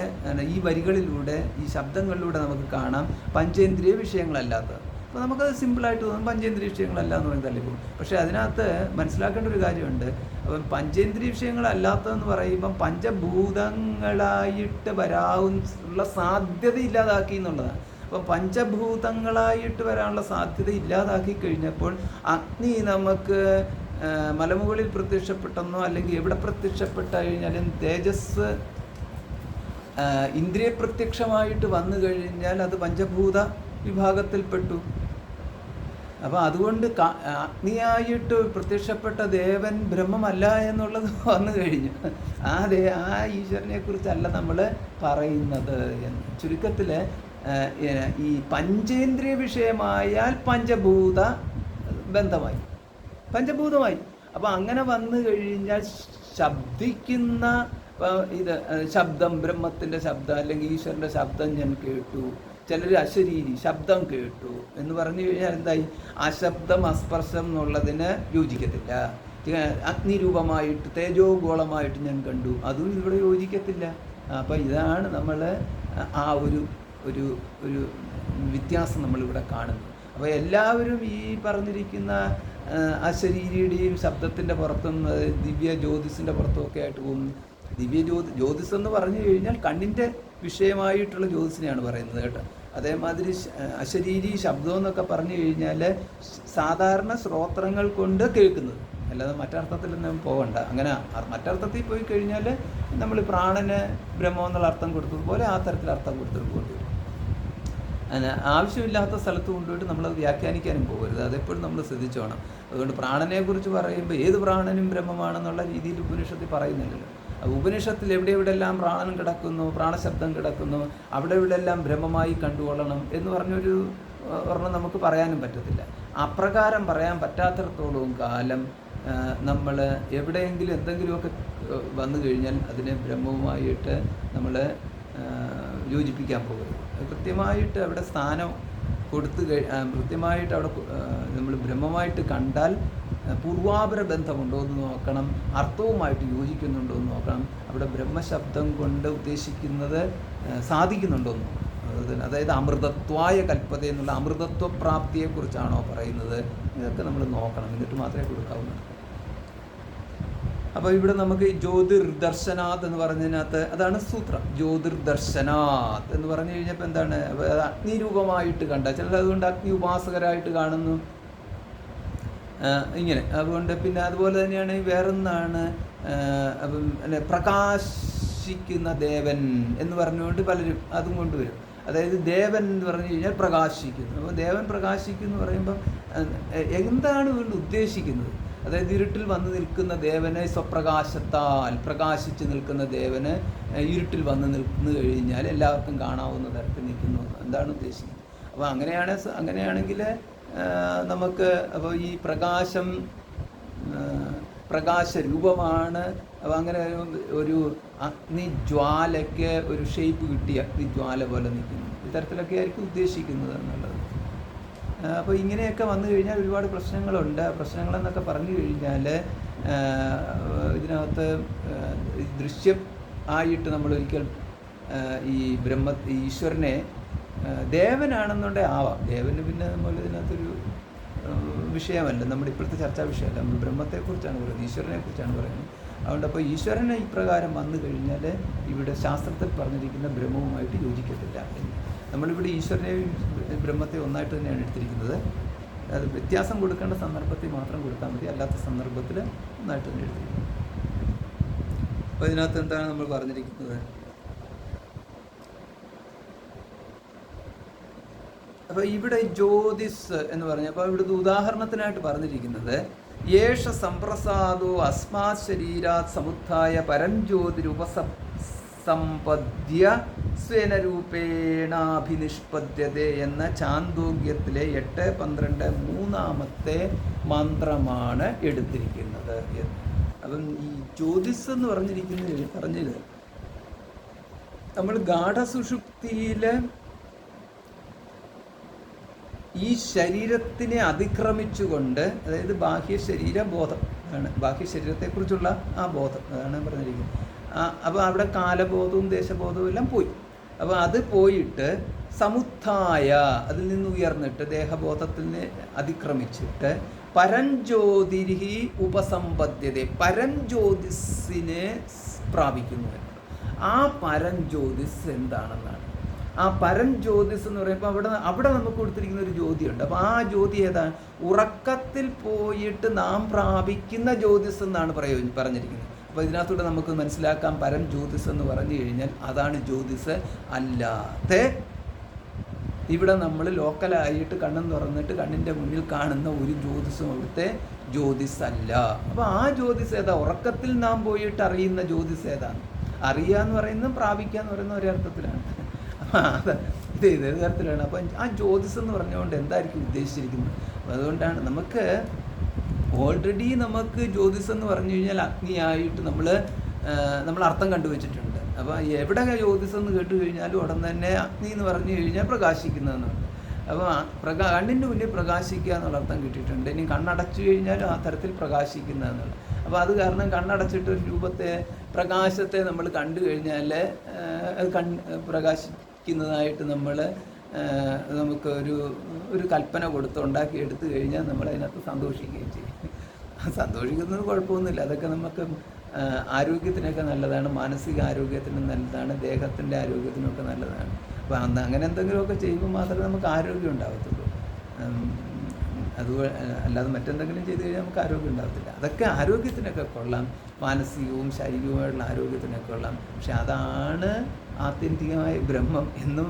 ഈ വരികളിലൂടെ, ഈ ശബ്ദങ്ങളിലൂടെ നമുക്ക് കാണാം പഞ്ചേന്ദ്രിയ വിഷയങ്ങളല്ലാത്തത്. അപ്പോൾ നമുക്കത് സിമ്പിളായിട്ട് തോന്നും പഞ്ചേന്ദ്രിയ വിഷയങ്ങളല്ല എന്ന് പറഞ്ഞ് തള്ളിപ്പോകും. പക്ഷേ അതിനകത്ത് മനസ്സിലാക്കേണ്ട ഒരു കാര്യമുണ്ട്. അപ്പം പഞ്ചേന്ദ്രിയ വിഷയങ്ങളല്ലാത്തതെന്ന് പറയുമ്പം പഞ്ചഭൂതങ്ങളായിട്ട് വരാവുന്ന സാധ്യത ഇല്ലാതാക്കി എന്നുള്ളതാണ്. അപ്പം പഞ്ചഭൂതങ്ങളായിട്ട് വരാനുള്ള സാധ്യത ഇല്ലാതാക്കി കഴിഞ്ഞപ്പോൾ അഗ്നി നമുക്ക് മലമുകളിൽ പ്രത്യക്ഷപ്പെട്ടെന്നോ അല്ലെങ്കിൽ എവിടെ പ്രത്യക്ഷപ്പെട്ട കഴിഞ്ഞാലും തേജസ് ഇന്ദ്രിയ പ്രത്യക്ഷമായിട്ട് വന്നു കഴിഞ്ഞാൽ അത് പഞ്ചഭൂത വിഭാഗത്തിൽപ്പെട്ടു. അപ്പോൾ അതുകൊണ്ട് അഗ്നിയായിട്ട് പ്രത്യക്ഷപ്പെട്ട ദേവൻ ബ്രഹ്മമല്ല എന്നുള്ളത് വന്നു കഴിഞ്ഞു. ആ ഈശ്വരനെ കുറിച്ചല്ല നമ്മൾ പറയുന്നത് എന്ന്. ചുരുക്കത്തിൽ ഈ പഞ്ചേന്ദ്രിയ വിഷയമായാൽ പഞ്ചഭൂത ബന്ധമായി, പഞ്ചഭൂതമായി. അപ്പോൾ അങ്ങനെ വന്നു കഴിഞ്ഞാൽ ശബ്ദിക്കുന്ന ഇത് ശബ്ദം, ബ്രഹ്മത്തിൻ്റെ ശബ്ദം അല്ലെങ്കിൽ ഈശ്വരൻ്റെ ശബ്ദം ഞാൻ കേട്ടു, ചിലർ അശരീരി ശബ്ദം കേട്ടു എന്ന് പറഞ്ഞു കഴിഞ്ഞാൽ എന്തായി, അശബ്ദം അസ്പർശം എന്നുള്ളതിന് യോജിക്കത്തില്ല. അഗ്നിരൂപമായിട്ട് തേജോഗോളമായിട്ട് ഞാൻ കണ്ടു, അതും ഇവിടെ യോജിക്കത്തില്ല. അപ്പോൾ ഇതാണ് നമ്മൾ ആ ഒരു ഒരു ഒരു വ്യത്യാസം നമ്മളിവിടെ കാണുന്നത്. അപ്പോൾ എല്ലാവരും ഈ പറഞ്ഞിരിക്കുന്ന അശരീരിയുടെയും ശബ്ദത്തിൻ്റെ പുറത്തും ദിവ്യ ജ്യോതിസിൻ്റെ പുറത്തും ഒക്കെ ആയിട്ട് പോകുന്നു. ജ്യോതിസ് എന്ന് പറഞ്ഞു കഴിഞ്ഞാൽ കണ്ണിൻ്റെ വിഷയമായിട്ടുള്ള ജ്യോതിസിനെയാണ് പറയുന്നത് കേട്ടോ. അതേമാതിരി അശരീരി ശബ്ദം എന്നൊക്കെ പറഞ്ഞു കഴിഞ്ഞാൽ സാധാരണ ശ്രോത്രങ്ങൾ കൊണ്ട് കേൾക്കുന്നത്, അല്ലാതെ മറ്റർത്ഥത്തിലൊന്നും പോകണ്ട. അങ്ങനെ മറ്റർത്ഥത്തിൽ പോയി കഴിഞ്ഞാൽ നമ്മൾ പ്രാണന് ബ്രഹ്മം എന്നുള്ള അർത്ഥം കൊടുത്തതുപോലെ ആ തരത്തിൽ അർത്ഥം കൊടുത്തിട്ട് കൊണ്ടുവരും. ആവശ്യമില്ലാത്ത സ്ഥലത്ത് കൊണ്ടുപോയിട്ട് നമ്മളത് വ്യാഖ്യാനിക്കാനും പോകരുത്. അതെപ്പോഴും നമ്മൾ ശ്രദ്ധിച്ചോണം. അതുകൊണ്ട് പ്രാണനെക്കുറിച്ച് പറയുമ്പോൾ ഏത് പ്രാണനും ബ്രഹ്മമാണെന്നുള്ള രീതിയിൽ ഉപനിഷത്തിൽ പറയുന്നില്ലല്ലോ. ഉപനിഷത്തിൽ എവിടെയെല്ലാം പ്രാണൻ കിടക്കുന്നു, പ്രാണശബ്ദം കിടക്കുന്നു, അവിടെ എവിടെയെല്ലാം ബ്രഹ്മമായി കണ്ടുകൊള്ളണം എന്ന് പറഞ്ഞൊരു ഒരെണ്ണം നമുക്ക് പറയാനും പറ്റത്തില്ല. അപ്രകാരം പറയാൻ പറ്റാത്തിടത്തോളം കാലം നമ്മൾ എവിടെയെങ്കിലും എന്തെങ്കിലുമൊക്കെ വന്നു കഴിഞ്ഞാൽ അതിനെ ബ്രഹ്മവുമായിട്ട് നമ്മൾ യോജിപ്പിക്കാൻ പോകരുത്. കൃത്യമായിട്ട് അവിടെ സ്ഥാനം കൃത്യമായിട്ട് അവിടെ നമ്മൾ ബ്രഹ്മമായിട്ട് കണ്ടാൽ പൂർവാപര ബന്ധമുണ്ടോ എന്ന് നോക്കണം, അർത്ഥവുമായിട്ട് യോജിക്കുന്നുണ്ടോ എന്ന് നോക്കണം, അവിടെ ബ്രഹ്മശബ്ദം കൊണ്ട് ഉദ്ദേശിക്കുന്നത് സാധിക്കുന്നുണ്ടോ എന്ന് നോക്കണം. അതായത് അമൃതത്വായ കൽപ്പത എന്നുള്ള അമൃതത്വ പ്രാപ്തിയെക്കുറിച്ചാണോ പറയുന്നത്, ഇതൊക്കെ നമ്മൾ നോക്കണം, എന്നിട്ട് മാത്രമേ കൊടുക്കാവുന്നുള്ളൂ. അപ്പോൾ ഇവിടെ നമുക്ക് ജ്യോതിർദർശനാത് എന്ന് പറഞ്ഞതിനകത്ത് അതാണ് സൂത്രം. ജ്യോതിർദർശനാത് എന്ന് പറഞ്ഞു കഴിഞ്ഞപ്പോൾ എന്താണ്, അഗ്നിരൂപമായിട്ട് കണ്ട, ചിലർ അതുകൊണ്ട് അഗ്നി ഉപാസകരായിട്ട് കാണുന്നു ഇങ്ങനെ. അതുകൊണ്ട് പിന്നെ അതുപോലെ തന്നെയാണ് വേറൊന്നാണ് അപ്പം പ്രകാശിക്കുന്ന ദേവൻ എന്ന് പറഞ്ഞുകൊണ്ട് പലരും അതും കൊണ്ടുവരും. അതായത് ദേവൻ എന്ന് പറഞ്ഞു കഴിഞ്ഞാൽ പ്രകാശിക്കുന്നു. അപ്പോൾ ദേവൻ പ്രകാശിക്കുന്നു പറയുമ്പം എന്താണ് വീണ്ടും ഉദ്ദേശിക്കുന്നത്? അതായത് ഇരുട്ടിൽ വന്ന് നിൽക്കുന്ന ദേവനെ സ്വപ്രകാശത്താൽ പ്രകാശിച്ച് നിൽക്കുന്ന ദേവന് ഇരുട്ടിൽ വന്ന് നിൽക്കുന്നു കഴിഞ്ഞാൽ എല്ലാവർക്കും കാണാവുന്ന തരത്തിൽ നിൽക്കുന്നു, എന്താണ് ഉദ്ദേശിക്കുന്നത്? അപ്പോൾ അങ്ങനെയാണെങ്കിൽ നമുക്ക് അപ്പോൾ ഈ പ്രകാശരൂപമാണ്. അപ്പോൾ അങ്ങനെ ഒരു അഗ്നിജ്വാലയ്ക്ക് ഒരു ഷേപ്പ് കിട്ടി അഗ്നിജ്വാല പോലെ നിൽക്കുന്നു, ഇത്തരത്തിലൊക്കെ ആയിരിക്കും ഉദ്ദേശിക്കുന്നത് എന്നുള്ളത്. അപ്പോൾ ഇങ്ങനെയൊക്കെ വന്നു കഴിഞ്ഞാൽ ഒരുപാട് പ്രശ്നങ്ങളുണ്ട്. പ്രശ്നങ്ങളെന്നൊക്കെ പറഞ്ഞു കഴിഞ്ഞാൽ ഇതിനകത്ത് ദൃശ്യം ആയിട്ട് നമ്മളൊരിക്കൽ ഈ ഈശ്വരനെ ദേവനാണെന്നുണ്ടേ ആവാം. ദേവന് പിന്നെ നമ്മൾ ഇതിനകത്തൊരു വിഷയമല്ല, നമ്മുടെ ഇപ്പോഴത്തെ ചർച്ചാ വിഷയമല്ല. നമ്മൾ ബ്രഹ്മത്തെക്കുറിച്ചാണ് പറയുന്നത്, ഈശ്വരനെക്കുറിച്ചാണ് പറയുന്നത്. അതുകൊണ്ട് അപ്പോൾ ഈശ്വരനെ ഇപ്രകാരം വന്നു കഴിഞ്ഞാൽ ഇവിടെ ശാസ്ത്രത്തിൽ പറഞ്ഞിരിക്കുന്ന ബ്രഹ്മവുമായിട്ട് യോജിക്കത്തില്ല എന്ന്. നമ്മളിവിടെ ഈശ്വരനെയും ബ്രഹ്മത്തെ ഒന്നായിട്ട് തന്നെയാണ് എടുത്തിരിക്കുന്നത്. അത് വ്യത്യാസം കൊടുക്കേണ്ട സന്ദർഭത്തിൽ മാത്രം കൊടുത്താൽ മതി, അല്ലാത്ത സന്ദർഭത്തിൽ ഒന്നായിട്ട് തന്നെ എടുത്തിരിക്കുന്നത്. അപ്പോൾ ഇതിനകത്ത് എന്താണ് നമ്മൾ പറഞ്ഞിരിക്കുന്നത്? അപ്പോൾ ഇവിടെ ജ്യോതിസ് എന്ന് പറഞ്ഞ, അപ്പോൾ ഇവിടുത്തെ ഉദാഹരണത്തിനായിട്ട് പറഞ്ഞിരിക്കുന്നത് യേഷ സംപ്രസാദോ അസ്മാത് ശരീരാത് സമുത്ഥായ പരഞ്ജ്യോതിരുപസമ്പദ്യ സ്വേനരൂപേണാഭിനിഷ്പദ്യതേ എന്ന ചാന്തോഗ്യത്തിലെ 8:12 മൂന്നാമത്തെ മന്ത്രമാണ് എടുത്തിരിക്കുന്നത്. അപ്പം ഈ ജ്യോതിസ് എന്ന് പറഞ്ഞത് നമ്മൾ ഗാഠസുഷുപ്തിയിൽ ഈ ശരീരത്തിനെ അതിക്രമിച്ചുകൊണ്ട്, അതായത് ബാഹ്യ ശരീരബോധം ആണ്, ബാഹ്യ ശരീരത്തെക്കുറിച്ചുള്ള ആ ബോധം അതാണ് പറഞ്ഞിരിക്കുന്നത്. അപ്പോൾ അവിടെ കാലബോധവും ദേശബോധവും എല്ലാം പോയി. അപ്പോൾ അത് പോയിട്ട് സമുത്ഥായ, അതിൽ നിന്ന് ഉയർന്നിട്ട് ദേഹബോധത്തിന് അതിക്രമിച്ചിട്ട് പരഞ്ജ്യോതിരിഹി ഉപസമ്പദ്യത, പരഞ്ജ്യോതിസിനെ പ്രാപിക്കുന്നു. ആ പരഞ്ജ്യോതിസ് എന്താണെന്നാണ്. ആ പരഞ്ജ്യോതിസ് എന്ന് പറയുമ്പോൾ അവിടെ നമുക്ക് കൊടുത്തിരിക്കുന്ന ഒരു ജ്യോതിയുണ്ട്. അപ്പോൾ ആ ജ്യോതി ഏതാണ്? ഉറക്കത്തിൽ പോയിട്ട് നാം പ്രാപിക്കുന്ന ജ്യോതിസ് എന്നാണ് പറഞ്ഞിരിക്കുന്നത്. അപ്പോൾ ഇതിനകത്തൂടെ നമുക്ക് മനസ്സിലാക്കാം, പരഞ്ജ്യോതിസ് എന്ന് പറഞ്ഞു കഴിഞ്ഞാൽ അതാണ് ജ്യോതിസ്. അല്ലാതെ ഇവിടെ നമ്മൾ ലോക്കലായിട്ട് കണ്ണും തുറന്നിട്ട് കണ്ണിൻ്റെ മുന്നിൽ കാണുന്ന ഒരു ജ്യോതിസും അവിടുത്തെ ജ്യോതിസ് അല്ല. അപ്പോൾ ആ ജ്യോതിസ് ഏതാ? ഉറക്കത്തിൽ നാം പോയിട്ട് അറിയുന്ന ജ്യോതിസ് ഏതാണ്? അറിയുക എന്ന് പറയുന്നത് പ്രാപിക്കുക എന്ന് പറയുന്ന ഒരർത്ഥത്തിലാണ്. ഇത് തരത്തിലാണ്. അപ്പം ആ ജ്യോതിസ് എന്ന് പറഞ്ഞുകൊണ്ട് എന്തായിരിക്കും ഉദ്ദേശിച്ചിരിക്കുന്നത്? അതുകൊണ്ടാണ് നമുക്ക് ഓൾറെഡി നമുക്ക് ജ്യോതിസ് എന്ന് പറഞ്ഞു കഴിഞ്ഞാൽ അഗ്നിയായിട്ട് നമ്മൾ അർത്ഥം കണ്ടുവച്ചിട്ടുണ്ട്. അപ്പോൾ എവിടെ ജ്യോതിസ് എന്ന് കേട്ട് കഴിഞ്ഞാലും ഉടൻ തന്നെ അഗ്നി എന്ന് പറഞ്ഞു കഴിഞ്ഞാൽ പ്രകാശിക്കുന്നതെന്നുണ്ട്. അപ്പോൾ കണ്ണിൻ്റെ മുന്നിൽ പ്രകാശിക്കുക എന്നുള്ള അർത്ഥം കിട്ടിയിട്ടുണ്ട്. ഇനി കണ്ണടച്ചു കഴിഞ്ഞാലും ആ തരത്തിൽ പ്രകാശിക്കുന്നതെന്നുള്ളത്. അപ്പോൾ അത് കാരണം കണ്ണടച്ചിട്ട് ഒരു പ്രകാശത്തെ നമ്മൾ കണ്ടു കഴിഞ്ഞാൽ അത് പ്രകാശിക്കുന്നതായിട്ട് നമുക്ക് ഒരു കൽപ്പന ഉണ്ടാക്കി എടുത്തു കഴിഞ്ഞാൽ നമ്മൾ അതിനകത്ത് സന്തോഷിക്കുകയും ചെയ്യും. സന്തോഷിക്കുന്നത് കുഴപ്പമൊന്നുമില്ല, അതൊക്കെ നമുക്ക് ആരോഗ്യത്തിനൊക്കെ നല്ലതാണ്, മാനസിക ആരോഗ്യത്തിനും നല്ലതാണ്, ദേഹത്തിൻ്റെ ആരോഗ്യത്തിനൊക്കെ നല്ലതാണ്. അപ്പോൾ അങ്ങനെ എന്തെങ്കിലുമൊക്കെ ചെയ്യുമ്പോൾ മാത്രമേ നമുക്ക് ആരോഗ്യം ഉണ്ടാകത്തുള്ളൂ. അതുപോലെ അല്ലാതെ മറ്റെന്തെങ്കിലും ചെയ്ത് കഴിഞ്ഞാൽ നമുക്ക് ആരോഗ്യം ഉണ്ടാകത്തില്ല. അതൊക്കെ ആരോഗ്യത്തിനൊക്കെ കൊള്ളാം, മാനസികവും ശാരീരികവുമായിട്ടുള്ള ആരോഗ്യത്തിനൊക്കെ കൊള്ളാം. പക്ഷെ അതാണ് ആത്യന്തികമായ ബ്രഹ്മം എന്ന്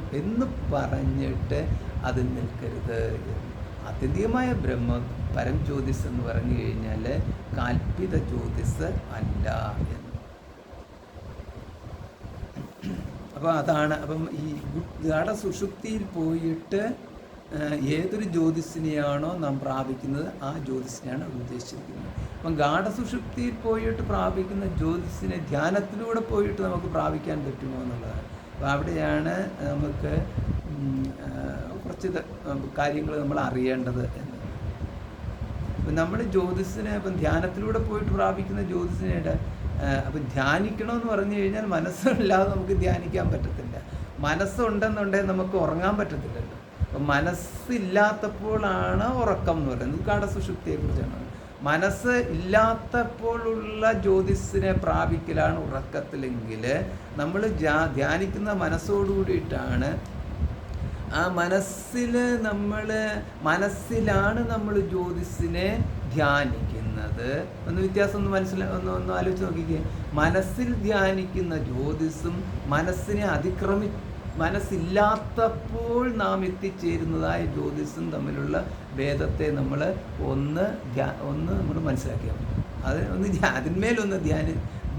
പറഞ്ഞിട്ട് അത് നിൽക്കരുത്. ആത്യന്തികമായ ബ്രഹ്മം പരംജ്യോതിസ് എന്ന് പറഞ്ഞു കഴിഞ്ഞാൽ കാൽപ്പിത ജ്യോതിസ് അല്ല എന്ന്. അപ്പോൾ അതാണ്. അപ്പം ഈ ഗാഠസുഷുപ്തിയിൽ പോയിട്ട് ഏതൊരു ജ്യോതിസിനെയാണോ നാം പ്രാപിക്കുന്നത് ആ ജ്യോതിസിനെയാണ് അവിടെ ഉദ്ദേശിച്ചിരിക്കുന്നത്. അപ്പം ഗാഠസുഷുപ്തിയിൽ പോയിട്ട് പ്രാപിക്കുന്ന ജ്യോതിസിനെ ധ്യാനത്തിലൂടെ പോയിട്ട് നമുക്ക് പ്രാപിക്കാൻ പറ്റുമോ എന്നുള്ളതാണ്. അപ്പോൾ അവിടെയാണ് നമുക്ക് കുറച്ച് കാര്യങ്ങൾ നമ്മൾ അറിയേണ്ടത് എന്ന്. അപ്പം നമ്മൾ ജ്യോതിസിനെ ഇപ്പം ധ്യാനത്തിലൂടെ പോയിട്ട് പ്രാപിക്കുന്ന ജ്യോതിസിനെ അപ്പം ധ്യാനിക്കണമെന്ന് പറഞ്ഞു കഴിഞ്ഞാൽ മനസ്സില്ലാതെ നമുക്ക് ധ്യാനിക്കാൻ പറ്റത്തില്ല. മനസ്സുണ്ടെന്നുണ്ടെങ്കിൽ നമുക്ക് ഉറങ്ങാൻ പറ്റത്തില്ലല്ലോ. അപ്പം മനസ്സില്ലാത്തപ്പോഴാണ് ഉറക്കം എന്ന് പറയുന്നത്. ഗാഠസുഷുപ്തിയെക്കുറിച്ചാണ്. മനസ്സ് ഇല്ലാത്തപ്പോഴുള്ള ജ്യോതിസിനെ പ്രാപിക്കലാണ് ഉറക്കത്തിലെങ്കിൽ നമ്മൾ ധ്യാനിക്കുന്ന മനസ്സോടുകൂടിയിട്ടാണ്. ആ മനസ്സിലാണ് നമ്മൾ ജ്യോതിസിനെ ധ്യാനിക്കുന്നത്. ഒന്ന് വ്യത്യാസം ഒന്ന് ആലോചിച്ച് നോക്കിക്കേ. മനസ്സിൽ ധ്യാനിക്കുന്ന ജ്യോതിസും മനസ്സില്ലാത്തപ്പോൾ നാം എത്തിച്ചേരുന്നതായ ജ്യോതിസും തമ്മിലുള്ള ഭേദത്തെ നമ്മൾ ഒന്ന് നമ്മൾ മനസ്സിലാക്കിയാൽ മതി. അതിന്മേലൊന്ന്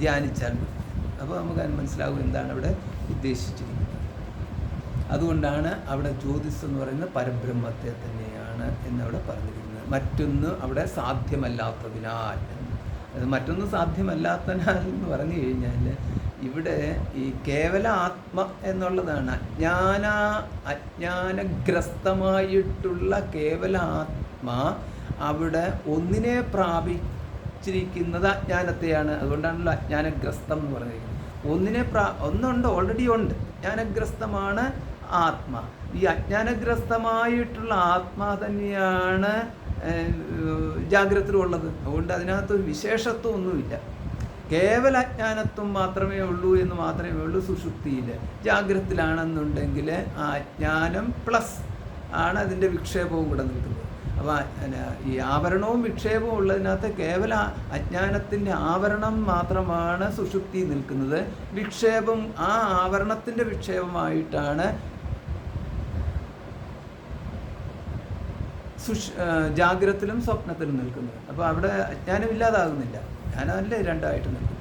ധ്യാനിച്ചാൽ മതി. അപ്പോൾ നമുക്ക് അത് മനസ്സിലാകും എന്താണ് അവിടെ ഉദ്ദേശിച്ചിരിക്കുന്നത്. അതുകൊണ്ടാണ് അവിടെ ജ്യോതിസ് എന്ന് പറയുന്നത് പരബ്രഹ്മത്തെ തന്നെയാണ് എന്നവിടെ പറഞ്ഞിരിക്കുന്നത്. മറ്റൊന്ന് അവിടെ സാധ്യമല്ലാത്തതിനാൽ. മറ്റൊന്ന് സാധ്യമല്ലാത്തതിനാൽ എന്ന് പറഞ്ഞു കഴിഞ്ഞാൽ ഇവിടെ ഈ കേവല ആത്മ എന്നുള്ളതാണ്. അജ്ഞാനഗ്രസ്തമായിട്ടുള്ള കേവല ആത്മ അവിടെ ഒന്നിനെ പ്രാപിച്ചിരിക്കുന്നത് അജ്ഞാനത്തെയാണ്. അതുകൊണ്ടാണല്ലോ അജ്ഞാനഗ്രസ്തം എന്ന് പറഞ്ഞിരിക്കുന്നത്. ഒന്നുണ്ട്, ഓൾറെഡി ഉണ്ട്. അജ്ഞാനഗ്രസ്തമാണ് ആത്മ. ഈ അജ്ഞാനഗ്രസ്തമായിട്ടുള്ള ആത്മാ തന്നെയാണ് ജാഗ്രതയിലുള്ളത്. അതുകൊണ്ട് അതിനകത്തൊരു വിശേഷത്വം ഒന്നുമില്ല. കേവല അജ്ഞാനത്വം മാത്രമേ ഉള്ളൂ എന്ന് മാത്രമേ ഉള്ളൂ സുഷുപ്തിയിൽ. ജാഗ്രതയിലാണെന്നുണ്ടെങ്കിൽ ആ അജ്ഞാനം പ്ലസ് ആണ് അതിൻ്റെ വിക്ഷേപവും കൂടെ നിൽക്കുന്നത്. അപ്പോൾ ഈ ആവരണവും വിക്ഷേപവും ഉള്ളതിനകത്ത് കേവല അജ്ഞാനത്തിൻ്റെ ആവരണം മാത്രമാണ് സുഷുപ്തി നിൽക്കുന്നത്. വിക്ഷേപം ആ ആവരണത്തിൻ്റെ വിക്ഷേപമായിട്ടാണ് ജാഗ്രതയിലും സ്വപ്നത്തിലും നിൽക്കുന്നത്. അപ്പോൾ അവിടെ അജ്ഞാനമില്ലാതാകുന്നില്ല, ജ്ഞാനമല്ലേ രണ്ടായിട്ട് നിൽക്കും.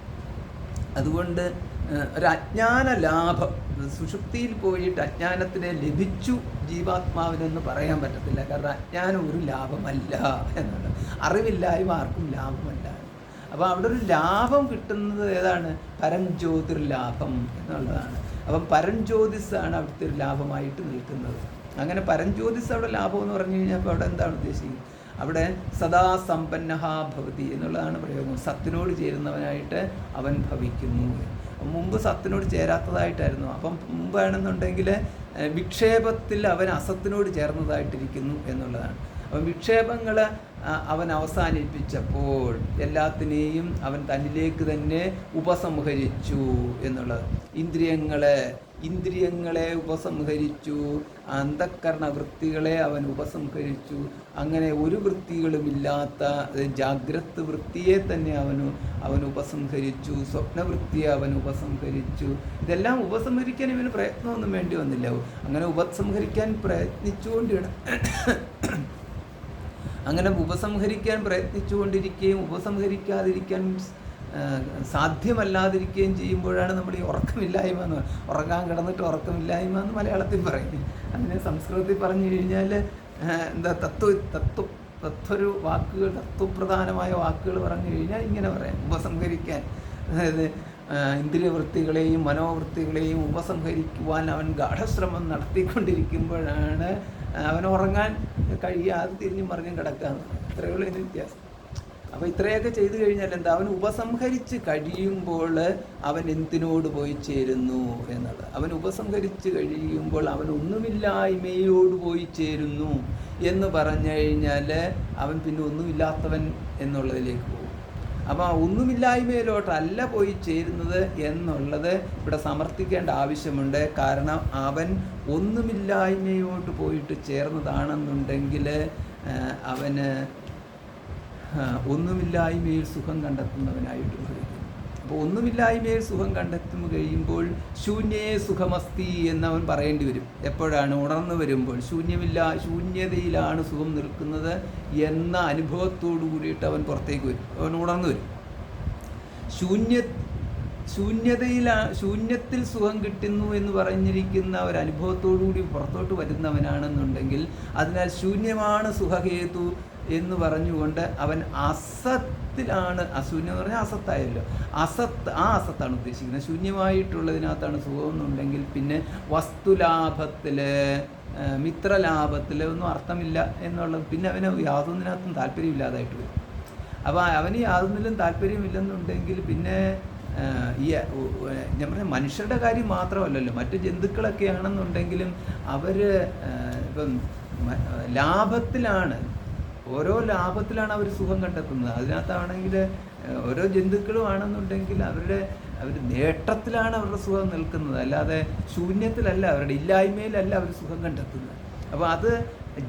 അതുകൊണ്ട് ഒരു അജ്ഞാന ലാഭം, സുഷുപ്തിയിൽ പോയിട്ട് അജ്ഞാനത്തിനെ ലഭിച്ചു ജീവാത്മാവിനെന്ന് പറയാൻ പറ്റത്തില്ല. കാരണം അജ്ഞാനം ഒരു ലാഭമല്ല എന്നാണ്. അറിവില്ലായ്മ ആർക്കും ലാഭമല്ല. അപ്പോൾ അവിടെ ഒരു ലാഭം കിട്ടുന്നത് ഏതാണ്? പരംജ്യോതിർലാഭം എന്നുള്ളതാണ്. അപ്പം പരംജ്യോതിസാണ് അവിടുത്തെ ഒരു ലാഭമായിട്ട് നിൽക്കുന്നത്. അങ്ങനെ പരംജ്യോതിസ് അവിടെ ലാഭം എന്ന് പറഞ്ഞു കഴിഞ്ഞാൽ അപ്പോൾ അവിടെ എന്താണ് ഉദ്ദേശിക്കുന്നത്? അവിടെ സദാ സമ്പന്നഹ ഭവതി എന്നുള്ളതാണ് പ്രയോഗം. സത്തിനോട് ചേരുന്നവനായിട്ട് അവൻ ഭവിക്കുന്നു. മുമ്പ് സത്തിനോട് ചേരാത്തതായിട്ടായിരുന്നു. അപ്പം മുമ്പാണെന്നുണ്ടെങ്കിൽ വിക്ഷേപത്തിൽ അവൻ അസത്തിനോട് ചേർന്നതായിട്ടിരിക്കുന്നു എന്നുള്ളതാണ്. അപ്പം വിക്ഷേപങ്ങൾ അവൻ അവസാനിപ്പിച്ചപ്പോൾ എല്ലാത്തിനെയും അവൻ തന്നിലേക്ക് തന്നെ ഉപസംഹരിച്ചു എന്നുള്ളത്. ഇന്ദ്രിയങ്ങളെ ഉപസംഹരിച്ചു, അന്ധക്കരണ വൃത്തികളെ അവൻ ഉപസംഹരിച്ചു. അങ്ങനെ ഒരു വൃത്തികളുമില്ലാത്ത ജാഗ്രത് വൃത്തിയെ തന്നെ അവൻ ഉപസംഹരിച്ചു. സ്വപ്നവൃത്തിയെ അവൻ ഉപസംഹരിച്ചു. ഇതെല്ലാം ഉപസംഹരിക്കാൻ ഇവന് പ്രയത്നമൊന്നും വേണ്ടി വന്നില്ല. അങ്ങനെ ഉപസംഹരിക്കാൻ പ്രയത്നിച്ചുകൊണ്ടിരിക്കുകയും ഉപസംഹരിക്കാതിരിക്കാൻ സാധ്യമല്ലാതിരിക്കുകയും ചെയ്യുമ്പോഴാണ് നമ്മൾ ഈ ഉറക്കമില്ലായ്മ എന്ന്, ഉറങ്ങാൻ കിടന്നിട്ട് ഉറക്കമില്ലായ്മ എന്ന് മലയാളത്തിൽ പറയും. അതിനെ സംസ്കൃതത്തിൽ പറഞ്ഞു കഴിഞ്ഞാൽ എന്താ തത്വൊരു വാക്കുകൾ, തത്വപ്രധാനമായ വാക്കുകൾ പറഞ്ഞു കഴിഞ്ഞാൽ ഇങ്ങനെ പറയാം. ഉപസംഹരിക്കാൻ, അതായത് ഇന്ദ്രിയവൃത്തികളെയും മനോവൃത്തികളെയും ഉപസംഹരിക്കുവാൻ അവൻ ഗാഠശ്രമം നടത്തിക്കൊണ്ടിരിക്കുമ്പോഴാണ് അവൻ ഉറങ്ങാൻ കഴിയാതെ തിരിഞ്ഞും മറിഞ്ഞും കിടക്കുകയെന്ന്. ഇത്രയേ ഉള്ളൂ ഇതിന് വ്യത്യാസം. അപ്പോൾ ഇത്രയൊക്കെ ചെയ്തു കഴിഞ്ഞാൽ എന്താ? അവൻ ഉപസംഹരിച്ച് കഴിയുമ്പോൾ അവൻ എന്തിനോട് പോയി ചേരുന്നു എന്നുള്ളത്. അവൻ ഉപസംഹരിച്ച് കഴിയുമ്പോൾ അവൻ ഒന്നുമില്ലായ്മയോട് പോയി ചേരുന്നു എന്ന് പറഞ്ഞു കഴിഞ്ഞാൽ അവൻ പിന്നെ ഒന്നുമില്ലാത്തവൻ എന്നുള്ളതിലേക്ക് പോകും. അപ്പോൾ ആ ഒന്നുമില്ലായ്മയിലോട്ടല്ല പോയി ചേരുന്നത് എന്നുള്ളത് ഇവിടെ സമർത്ഥിക്കേണ്ട ആവശ്യമുണ്ട്. കാരണം അവൻ ഒന്നുമില്ലായ്മയോട്ട് പോയിട്ട് ചേർന്നതാണെന്നുണ്ടെങ്കിൽ അവന് ഒന്നുമില്ലായ്മയിൽ സുഖം കണ്ടെത്തുന്നവനായിട്ട് ഭവിക്കും. അപ്പോൾ ഒന്നുമില്ലായ്മയിൽ സുഖം കണ്ടെത്തുമ്പോൾ കഴിയുമ്പോൾ ശൂന്യേ സുഖമസ്തി എന്നവൻ പറയേണ്ടി വരും. എപ്പോഴാണ്? ഉണർന്നു വരുമ്പോൾ. ശൂന്യതയിലാണ് സുഖം നിൽക്കുന്നത് എന്ന അനുഭവത്തോടു കൂടിയിട്ട് അവൻ പുറത്തേക്ക് വരും. അവൻ ഉണർന്നു വരും. ശൂന്യത്തിൽ സുഖം കിട്ടുന്നു എന്ന് പറഞ്ഞിരിക്കുന്ന ഒരു അനുഭവത്തോടുകൂടി പുറത്തോട്ട് വരുന്നവനാണെന്നുണ്ടെങ്കിൽ, അതിനാൽ ശൂന്യമാണ് സുഖഹേതു എന്ന് പറഞ്ഞുകൊണ്ട് അവൻ അസത്തിലാണ്, അശൂന്യം എന്ന് പറഞ്ഞാൽ അസത്തായല്ലോ, അസത്താണ് ഉദ്ദേശിക്കുന്നത്. ശൂന്യമായിട്ടുള്ളതിനകത്താണ് സുഖം എന്നുണ്ടെങ്കിൽ പിന്നെ വസ്തുലാഭത്തിൽ, മിത്രലാഭത്തിൽ ഒന്നും അർത്ഥമില്ല എന്നുള്ളത്, പിന്നെ അവന് യാതൊന്നിനകത്തും താല്പര്യമില്ലാതായിട്ട് വരും. അപ്പോൾ അവന് യാതൊന്നിലും താല്പര്യമില്ലെന്നുണ്ടെങ്കിൽ പിന്നെ ഞാൻ പറഞ്ഞ മനുഷ്യരുടെ കാര്യം മാത്രമല്ലല്ലോ, മറ്റ് ജന്തുക്കളൊക്കെ ആണെന്നുണ്ടെങ്കിലും അവർ ഇപ്പം ലാഭത്തിലാണ്, ഓരോ ലാഭത്തിലാണ് അവർ സുഖം കണ്ടെത്തുന്നത്. അതിനകത്താണെങ്കിൽ ഓരോ ജന്തുക്കളും ആണെന്നുണ്ടെങ്കിൽ അവർ നേട്ടത്തിലാണ് അവരുടെ സുഖം നിൽക്കുന്നത്, അല്ലാതെ ശൂന്യത്തിലല്ല, അവരുടെ ഇല്ലായ്മയിലല്ല അവർ സുഖം കണ്ടെത്തുന്നത്. അപ്പോൾ അത്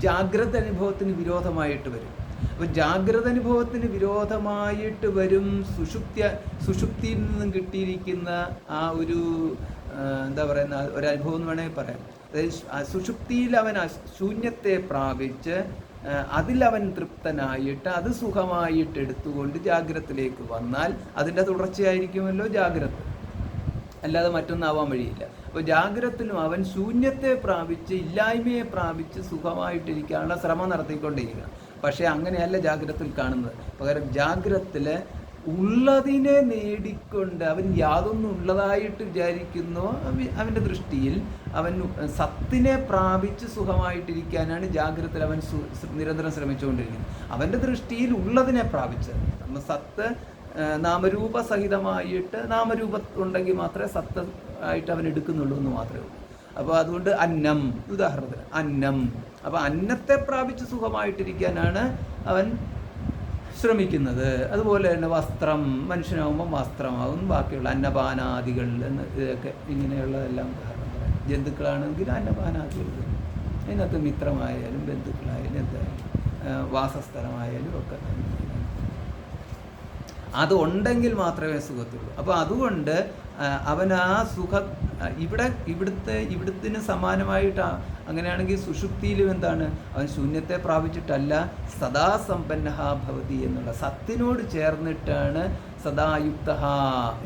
ജാഗ്രത അനുഭവത്തിന് വിരോധമായിട്ട് വരും. അപ്പോൾ ജാഗ്രത അനുഭവത്തിന് വിരോധമായിട്ട് വരും സുഷുപ്തിയിൽ നിന്നും കിട്ടിയിരിക്കുന്ന ആ ഒരു എന്താ പറയുന്ന ഒരനുഭവം എന്ന് വേണമെങ്കിൽ പറയാം. അതായത് സുഷുപ്തിയിൽ അവൻ ശൂന്യത്തെ പ്രാപിച്ച് അതിലവൻ തൃപ്തനായിട്ട് അത് സുഖമായിട്ട് എടുത്തുകൊണ്ട് ജാഗ്രതത്തിലേക്ക് വന്നാൽ അതിൻ്റെ തുടർച്ചയായിരിക്കുമല്ലോ ജാഗ്രത, അല്ലാതെ മറ്റൊന്നാവാൻ വഴിയില്ല. അപ്പോൾ ജാഗ്രതത്തിലും അവൻ ശൂന്യത്തെ പ്രാപിച്ച് ഇല്ലായ്മയെ പ്രാപിച്ച് സുഖമായിട്ടിരിക്കാനുള്ള ശ്രമം നടത്തിക്കൊണ്ടിരിക്കണം. പക്ഷേ അങ്ങനെയല്ല ജാഗ്രതത്തിൽ കാണുന്നത്. പകരം ജാഗ്രതത്തിൽ ഉള്ളതിനെ നേടിക്കൊണ്ട് അവൻ യാതൊന്നും ഉള്ളതായിട്ട് വിചാരിക്കുന്നു. അവൻ്റെ ദൃഷ്ടിയിൽ അവൻ സത്തിനെ പ്രാപിച്ച് സുഖമായിട്ടിരിക്കാനാണ് ജാഗ്രതത്തിൽ അവൻ നിരന്തരം ശ്രമിച്ചുകൊണ്ടിരിക്കുന്നത്. അവൻ്റെ ദൃഷ്ടിയിൽ ഉള്ളതിനെ പ്രാപിച്ചത് സത്ത് നാമരൂപസഹിതമായിട്ട്, നാമരൂപം ഉണ്ടെങ്കിൽ മാത്രമേ സത്ത് ആയിട്ട് അവൻ എടുക്കുന്നുള്ളൂ എന്ന് മാത്രമേ ഉള്ളൂ. അപ്പോൾ അതുകൊണ്ട് അന്നം, ഉദാഹരണത്തിന് അന്നം, അപ്പോൾ അന്നത്തെ പ്രാപിച്ച് സുഖമായിട്ടിരിക്കാനാണ് അവൻ ശ്രമിക്കുന്നത്. അതുപോലെ തന്നെ വസ്ത്രം, മനുഷ്യനാകുമ്പോൾ വസ്ത്രമാകും, ബാക്കിയുള്ള അന്നപാനാദികൾ എന്ന് ഇതൊക്കെ ഇങ്ങനെയുള്ളതെല്ലാം ഉദാഹരണം പറയാം. ജന്തുക്കളാണെങ്കിൽ അന്നപാനാദികൾ, അതിനകത്ത് മിത്രമായാലും ബന്ധുക്കളായാലും എന്തായാലും വാസസ്ഥലമായാലും ഒക്കെ അത് ഉണ്ടെങ്കിൽ മാത്രമേ സുഖത്തുള്ളൂ. അപ്പോൾ അതുകൊണ്ട് അവൻ ആ ഇവിടുത്തിന് സമാനമായിട്ട് അങ്ങനെയാണെങ്കിൽ സുഷുപ്തിയിലും എന്താണ്, അവൻ ശൂന്യത്തെ പ്രാപിച്ചിട്ടല്ല സദാസമ്പന്നഃ ഭവതി എന്നുള്ള സത്തിനോട് ചേർന്നിട്ടാണ് സദായുക്ത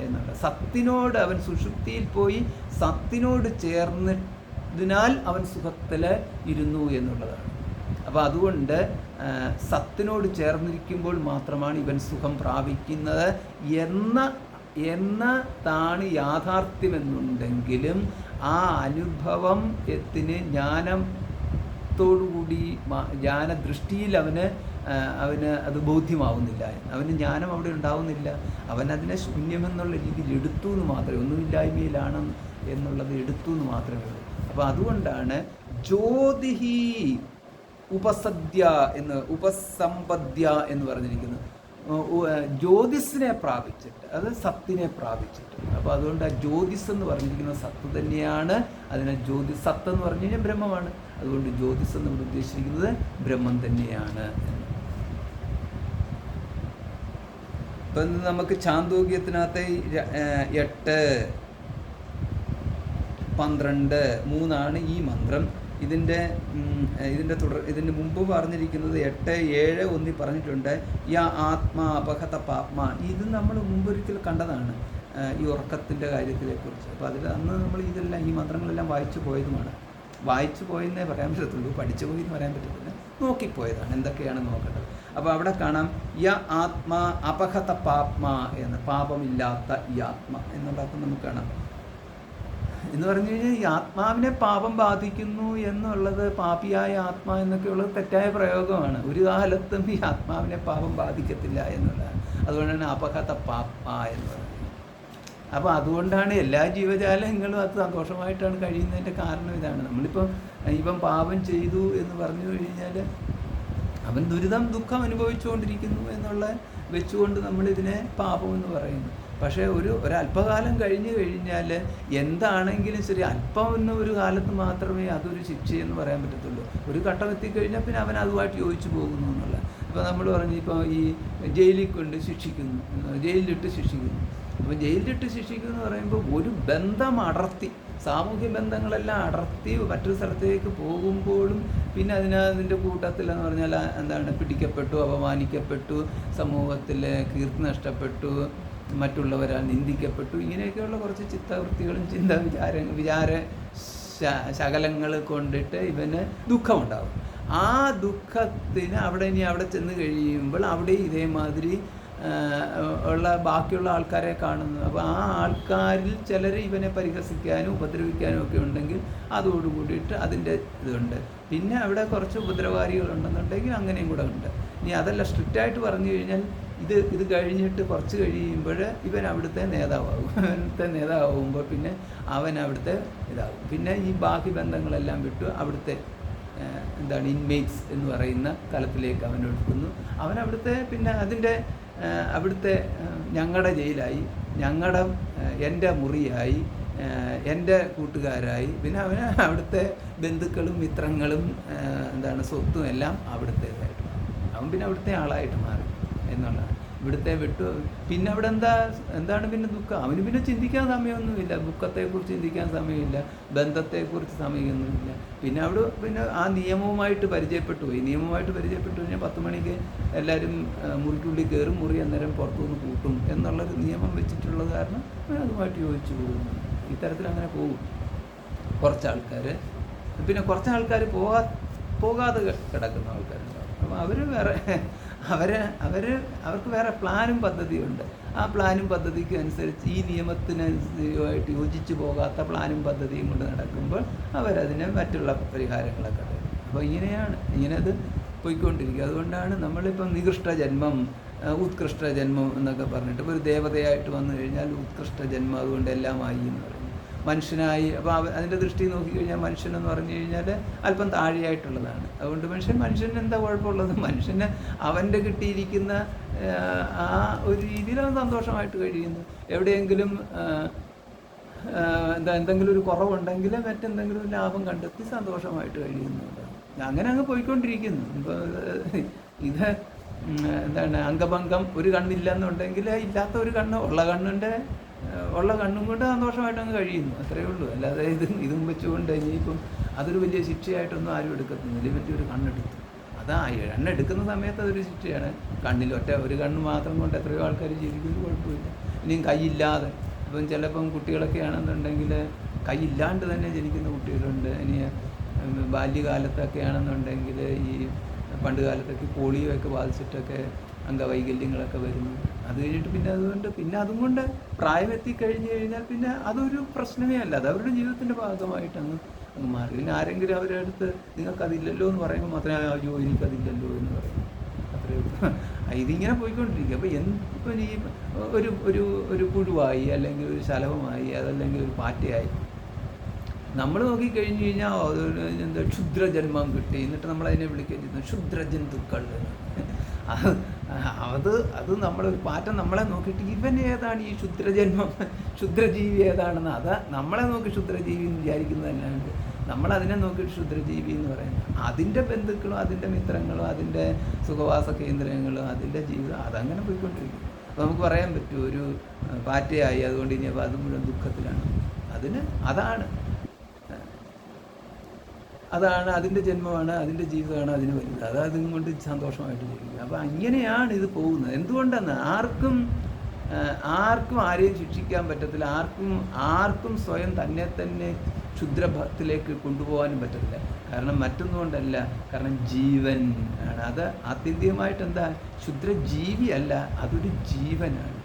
എന്നുള്ള സത്തിനോട് അവൻ സുഷുപ്തിയിൽ പോയി സത്തിനോട് ചേർന്നതിനാൽ അവൻ സുഖത്തിൽ ഇരുന്നു എന്നുള്ളതാണ്. അപ്പോൾ അതുകൊണ്ട് സത്തിനോട് ചേർന്നിരിക്കുമ്പോൾ മാത്രമാണ് ഇവൻ സുഖം പ്രാപിക്കുന്നത് താണ് യാഥാർത്ഥ്യമെന്നുണ്ടെങ്കിലും ആ അനുഭവത്തിന് ജ്ഞാനത്തോടുകൂടി ജ്ഞാനദൃഷ്ടിയിൽ അവന് അത് ബോധ്യമാവുന്നില്ല, അവന് ജ്ഞാനം അവിടെ ഉണ്ടാവുന്നില്ല. അവനതിനെ ശൂന്യമെന്നുള്ള രീതിയിൽ എടുത്തു എന്ന് മാത്രമേ, ഒന്നുമില്ലായ്മയിലാണ് എന്നുള്ളത് എടുത്തു എന്ന് മാത്രമേ ഉള്ളൂ. അപ്പോൾ അതുകൊണ്ടാണ് ജ്യോതിഹി ഉപസമ്പദ്യ എന്ന് പറഞ്ഞിരിക്കുന്നത്. ജ്യോതിസിനെ പ്രാപിച്ചിട്ട്, അത് സത്തിനെ പ്രാപിച്ചിട്ട്. അപ്പോൾ അതുകൊണ്ട് ആ ജ്യോതിസ് എന്ന് പറഞ്ഞിരിക്കുന്നത് സത്ത് തന്നെയാണ്. അതിനെ സത്ത് എന്ന് പറഞ്ഞു കഴിഞ്ഞാൽ ബ്രഹ്മമാണ്. അതുകൊണ്ട് ജ്യോതിസ് എന്ന് ഉദ്ദേശിച്ചിരിക്കുന്നത് ബ്രഹ്മം തന്നെയാണ്. ഇപ്പം നമുക്ക് ചാന്തോക്യത്തിനകത്തെ 8, 12, 3 ഈ മന്ത്രം. ഇതിൻ്റെ മുമ്പ് പറഞ്ഞിരിക്കുന്നത് 8, 7, 1 പറഞ്ഞിട്ടുണ്ട്. യാ ആത്മാ അപഹത പാപ്മ. ഇത് നമ്മൾ മുമ്പൊരിക്കൽ കണ്ടതാണ് ഈ ഉറക്കത്തിൻ്റെ കാര്യത്തിനെക്കുറിച്ച്. അപ്പോൾ അന്ന് നമ്മൾ ഇതെല്ലാം ഈ മന്ത്രങ്ങളെല്ലാം വായിച്ചു പോയതുമാണ്. വായിച്ചു പോയെന്നേ പറയാൻ പറ്റത്തുള്ളൂ, പഠിച്ചു പോയെന്ന് പറയാൻ പറ്റത്തില്ല, നോക്കിപ്പോയതാണ് എന്തൊക്കെയാണ് നോക്കേണ്ടത്. അപ്പോൾ അവിടെ കാണാം യ ആത്മാ അപഹത പാപ്മ എന്ന്, പാപമില്ലാത്ത ഈ ആത്മ എന്നുള്ളതൊക്കെ നമുക്ക് കാണാം. എന്ന് പറഞ്ഞു കഴിഞ്ഞാൽ ഈ ആത്മാവിനെ പാപം ബാധിക്കുന്നു എന്നുള്ളത്, പാപിയായ ആത്മാ എന്നൊക്കെയുള്ളത് തെറ്റായ പ്രയോഗമാണ്. ഒരു കാലത്തും ഈ ആത്മാവിനെ പാപം ബാധിക്കത്തില്ല എന്നുള്ളതാണ്. അതുകൊണ്ടാണ് അപഹത പാപ്മ എന്ന് പറയുന്നത്. അപ്പോൾ അതുകൊണ്ടാണ് എല്ലാ ജീവജാലങ്ങളും അത് സന്തോഷമായിട്ടാണ് കഴിയുന്നതിൻ്റെ കാരണം ഇതാണ്. ഇവൻ പാപം ചെയ്തു എന്ന് പറഞ്ഞു കഴിഞ്ഞാൽ അവൻ ദുഃഖം അനുഭവിച്ചുകൊണ്ടിരിക്കുന്നു എന്നുള്ള വെച്ചുകൊണ്ട് നമ്മളിതിനെ പാപം എന്ന് പറയുന്നു. പക്ഷേ ഒരല്പകാലം കഴിഞ്ഞു കഴിഞ്ഞാൽ എന്താണെങ്കിലും ശരി, അല്പം എന്ന ഒരു കാലത്ത് മാത്രമേ അതൊരു ശിക്ഷയെന്ന് പറയാൻ പറ്റത്തുള്ളൂ. ഒരു ഘട്ടം എത്തിക്കഴിഞ്ഞാൽ പിന്നെ അവൻ അതുമായിട്ട് യോജിച്ചു പോകുന്നു എന്നുള്ള. ഇപ്പോൾ നമ്മൾ പറഞ്ഞു, ഇപ്പോൾ ഈ ജയിലിൽ കൊണ്ട് ശിക്ഷിക്കുന്നു, ജയിലിലിട്ട് ശിക്ഷിക്കുന്നു. അപ്പോൾ ജയിലിലിട്ട് ശിക്ഷിക്കുന്നു എന്ന് പറയുമ്പോൾ ഒരു ബന്ധം അടർത്തി, സാമൂഹ്യ ബന്ധങ്ങളെല്ലാം അടർത്തി മറ്റൊരു സ്ഥലത്തേക്ക് പോകുമ്പോഴും പിന്നെ അതിൻ്റെ കൂട്ടത്തിലെന്ന് പറഞ്ഞാൽ എന്താണ്, പിടിക്കപ്പെട്ടു, അപമാനിക്കപ്പെട്ടു, സമൂഹത്തിൽ കീർത്തി നഷ്ടപ്പെട്ടു, മറ്റുള്ളവരാൽ നിന്ദിക്കപ്പെട്ടു. ഇങ്ങനെയൊക്കെയുള്ള കുറച്ച് ചിത്തവൃത്തികളും വിചാര ശകലങ്ങൾ കൊണ്ടിട്ട് ഇവന് ദുഃഖമുണ്ടാകും. ആ ദുഃഖത്തിന് അവിടെ ചെന്ന് കഴിയുമ്പോൾ അവിടെ ഇതേമാതിരി ഉള്ള ബാക്കിയുള്ള ആൾക്കാരെ കാണുന്നു. അപ്പോൾ ആ ആൾക്കാരിൽ ചിലർ ഇവനെ പരിഹസിക്കാനും ഉപദ്രവിക്കാനും ഒക്കെ ഉണ്ടെങ്കിൽ അതോടുകൂടിയിട്ട് അതിൻ്റെ ഇതുണ്ട്. പിന്നെ അവിടെ കുറച്ച് ഉപദ്രവകാരികളുണ്ടെന്നുണ്ടെങ്കിൽ അങ്ങനെയും കൂടെ ഉണ്ട്. ഇനി അതല്ല, സ്ട്രിക്റ്റായിട്ട് പറഞ്ഞു കഴിഞ്ഞാൽ ഇത് കഴിഞ്ഞിട്ട് കുറച്ച് കഴിയുമ്പോൾ ഇവൻ അവിടുത്തെ നേതാവാകുമ്പോൾ പിന്നെ അവൻ അവിടുത്തെ ഇതാകും. പിന്നെ ഈ ബാക്കി ബന്ധങ്ങളെല്ലാം വിട്ടു അവിടുത്തെ ഇൻമേറ്റ്സ് എന്ന് പറയുന്ന തലത്തിലേക്ക് അവൻ എടുക്കുന്നു. അവൻ അവിടുത്തെ പിന്നെ അവിടുത്തെ ഞങ്ങളുടെ ജയിലായി, എൻ്റെ മുറിയായി, എൻ്റെ കൂട്ടുകാരായി. പിന്നെ അവന് അവിടുത്തെ ബന്ധുക്കളും മിത്രങ്ങളും സ്വത്തും എല്ലാം അവിടുത്തേതായിട്ട് മാറി. അവൻ പിന്നെ അവിടുത്തെ ആളായിട്ട് മാറി എന്നുള്ളതാണ്. ഇവിടുത്തെ വിട്ടു പിന്നെ അവിടെ എന്താണ് പിന്നെ ദുഃഖം? അവന് പിന്നെ ചിന്തിക്കാൻ സമയമൊന്നുമില്ല, ദുഃഖത്തെക്കുറിച്ച് ചിന്തിക്കാൻ സമയമില്ല, ബന്ധത്തെക്കുറിച്ച് സമയമൊന്നുമില്ല. പിന്നെ ആ നിയമവുമായിട്ട് പരിചയപ്പെട്ടു കഴിഞ്ഞാൽ 10 മണിക്ക് എല്ലാവരും മുറിക്കുള്ളിൽ കയറും, മുറി അന്നേരം പുറത്തുനിന്ന് കൂട്ടും എന്നുള്ളൊരു നിയമം വെച്ചിട്ടുള്ളത് കാരണം അതുമായിട്ട് യോജിച്ചു പോകുന്നു. ഇത്തരത്തിൽ അങ്ങനെ പോകും കുറച്ച് ആൾക്കാർ. പിന്നെ കുറച്ച് ആൾക്കാർ പോകാതെ കിടക്കുന്ന ആൾക്കാരുണ്ടാവും. അപ്പോൾ അവർക്ക് വേറെ പ്ലാനും പദ്ധതിയുണ്ട്. ആ പ്ലാനും പദ്ധതിക്കും അനുസരിച്ച് ഈ നിയമത്തിനായിട്ട് യോജിച്ച് പോകാത്ത പ്ലാനും പദ്ധതിയും കൊണ്ട് നടക്കുമ്പോൾ അവരതിന് മറ്റുള്ള പരിഹാരങ്ങളൊക്കെ തരും. അപ്പോൾ ഇങ്ങനെ അത് പോയിക്കൊണ്ടിരിക്കുക. അതുകൊണ്ടാണ് നമ്മളിപ്പം നികൃഷ്ട ജന്മം, ഉത്കൃഷ്ട ജന്മം എന്നൊക്കെ പറഞ്ഞിട്ട് ഒരു ദേവതയായിട്ട് വന്നു കഴിഞ്ഞാൽ ഉത്കൃഷ്ട ജന്മം, അതുകൊണ്ട് എല്ലാമായി എന്ന് പറയുന്നത് മനുഷ്യനായി. അപ്പോൾ അതിൻ്റെ ദൃഷ്ടി നോക്കിക്കഴിഞ്ഞാൽ മനുഷ്യനെന്ന് പറഞ്ഞു കഴിഞ്ഞാൽ അല്പം താഴെയായിട്ടുള്ളതാണ്. അതുകൊണ്ട് മനുഷ്യന് എന്താ കുഴപ്പമുള്ളത്? മനുഷ്യന് അവൻ്റെ കിട്ടിയിരിക്കുന്ന ആ ഒരു രീതിയിൽ അവൻ സന്തോഷമായിട്ട് കഴിയുന്നു. എവിടെയെങ്കിലും എന്തെങ്കിലും ഒരു കുറവുണ്ടെങ്കിൽ മറ്റെന്തെങ്കിലും ലാഭം കണ്ടെത്തി സന്തോഷമായിട്ട് കഴിയുന്നു. അങ്ങനെ അങ്ങ് പോയിക്കൊണ്ടിരിക്കുന്നു. ഇപ്പോൾ ഇത് അംഗഭംഗം, ഒരു കണ്ണില്ല എന്നുണ്ടെങ്കിൽ ഇല്ലാത്ത ഒരു കണ്ണ്, ഉള്ള കണ്ണും കൊണ്ട് സന്തോഷമായിട്ട് അങ്ങ് കഴിയുന്നു. അത്രയേ ഉള്ളൂ. അല്ലാതെ ഇതും വെച്ചുകൊണ്ട് ഇനിയിപ്പം അതൊരു വലിയ ശിക്ഷയായിട്ടൊന്നും ആരും എടുക്കത്തുന്നില്ല. ഇതിനെ പറ്റി ഒരു കണ്ണെടുത്തു, കണ്ണെടുക്കുന്ന സമയത്ത് അതൊരു ശിക്ഷയാണ്. ഒരു കണ്ണ് മാത്രം കൊണ്ട് എത്രയോ ആൾക്കാർ ജീവിക്കുന്നത് കുഴപ്പമില്ല. ഇനിയും കൈയില്ലാതെ, ചിലപ്പം കുട്ടികളൊക്കെ ആണെന്നുണ്ടെങ്കിൽ കൈയില്ലാണ്ട് തന്നെ ജനിക്കുന്ന കുട്ടികളുണ്ട്. ഇനി ബാല്യകാലത്തൊക്കെ ആണെന്നുണ്ടെങ്കിൽ ഈ പണ്ട് കാലത്തൊക്കെ പോളിയോ ഒക്കെ ബാധിച്ചിട്ടൊക്കെ അംഗവൈകല്യങ്ങളൊക്കെ വരുന്നു. അത് കഴിഞ്ഞിട്ട് പിന്നെ അതും കൊണ്ട് പ്രായമെത്തിക്കഴിഞ്ഞ് കഴിഞ്ഞാൽ പിന്നെ അതൊരു പ്രശ്നമേ അല്ല. അത് അവരുടെ ജീവിതത്തിൻ്റെ ഭാഗമായിട്ട് അങ്ങ് മാറി. പിന്നെ ആരെങ്കിലും അവരുടെ അടുത്ത് നിങ്ങൾക്കതില്ലല്ലോ എന്ന് പറയുമ്പോൾ മാത്രമേ അയ്യോ എനിക്കതില്ലല്ലോ എന്ന് പറയും. അത്രയേ ഉള്ളൂ. ഇതിങ്ങനെ പോയിക്കൊണ്ടിരിക്കുക. അപ്പോൾ ഇപ്പം ഈ ഒരു പുഴുവായി, അല്ലെങ്കിൽ ഒരു ശലഭമായി, അതല്ലെങ്കിൽ ഒരു പാറ്റയായി നമ്മൾ നോക്കിക്കഴിഞ്ഞ് കഴിഞ്ഞാൽ അതൊരു ക്ഷുദ്രജന്മം കിട്ടി. എന്നിട്ട് നമ്മളതിനെ വിളിക്കുകയും ചെയ്യുന്നു ക്ഷുദ്രജന്തുക്കൾ. അത് നമ്മളൊരു പാറ്റ നമ്മളെ നോക്കിയിട്ട് ഇവൻ ഏതാണ് ഈ ക്ഷുദ്രജീവി ഏതാണെന്ന് നമ്മളെ നോക്കി ക്ഷുദ്രജീവി എന്ന് വിചാരിക്കുന്നതല്ലാണ്ട് നമ്മളതിനെ നോക്കിയിട്ട് ക്ഷുദ്രജീവി എന്ന് പറയുന്നത് അതിൻ്റെ ബന്ധുക്കളും അതിൻ്റെ മിത്രങ്ങളും അതിൻ്റെ സുഖവാസ കേന്ദ്രങ്ങളും അതിൻ്റെ ജീവിതം അതങ്ങനെ പോയിക്കൊണ്ടിരിക്കും. അപ്പോൾ നമുക്ക് പറയാൻ പറ്റും ഒരു പാറ്റയായി അതുകൊണ്ട് ഇനി അപ്പോൾ അത് മുഴുവൻ ദുഃഖത്തിലാണ്. അതാണ് അതിൻ്റെ ജന്മമാണ്, അതിൻ്റെ ജീവിതമാണ് അതിന് വലുത്. അതും കൊണ്ട് സന്തോഷമായിട്ട് ജീവിക്കുക. അപ്പോൾ അങ്ങനെയാണ് ഇത് പോകുന്നത്. എന്തുകൊണ്ടാണ് ആർക്കും ആരെയും ശിക്ഷിക്കാൻ പറ്റത്തില്ല, ആർക്കും സ്വയം തന്നെ ക്ഷുദ്രഭത്തിലേക്ക് കൊണ്ടുപോകാനും പറ്റത്തില്ല. കാരണം മറ്റൊന്നുകൊണ്ടല്ല, കാരണം ജീവൻ ആണ്. അത് ആത്യന്തികമായിട്ട് ക്ഷുദ്രജീവി അല്ല, അതൊരു ജീവനാണ്.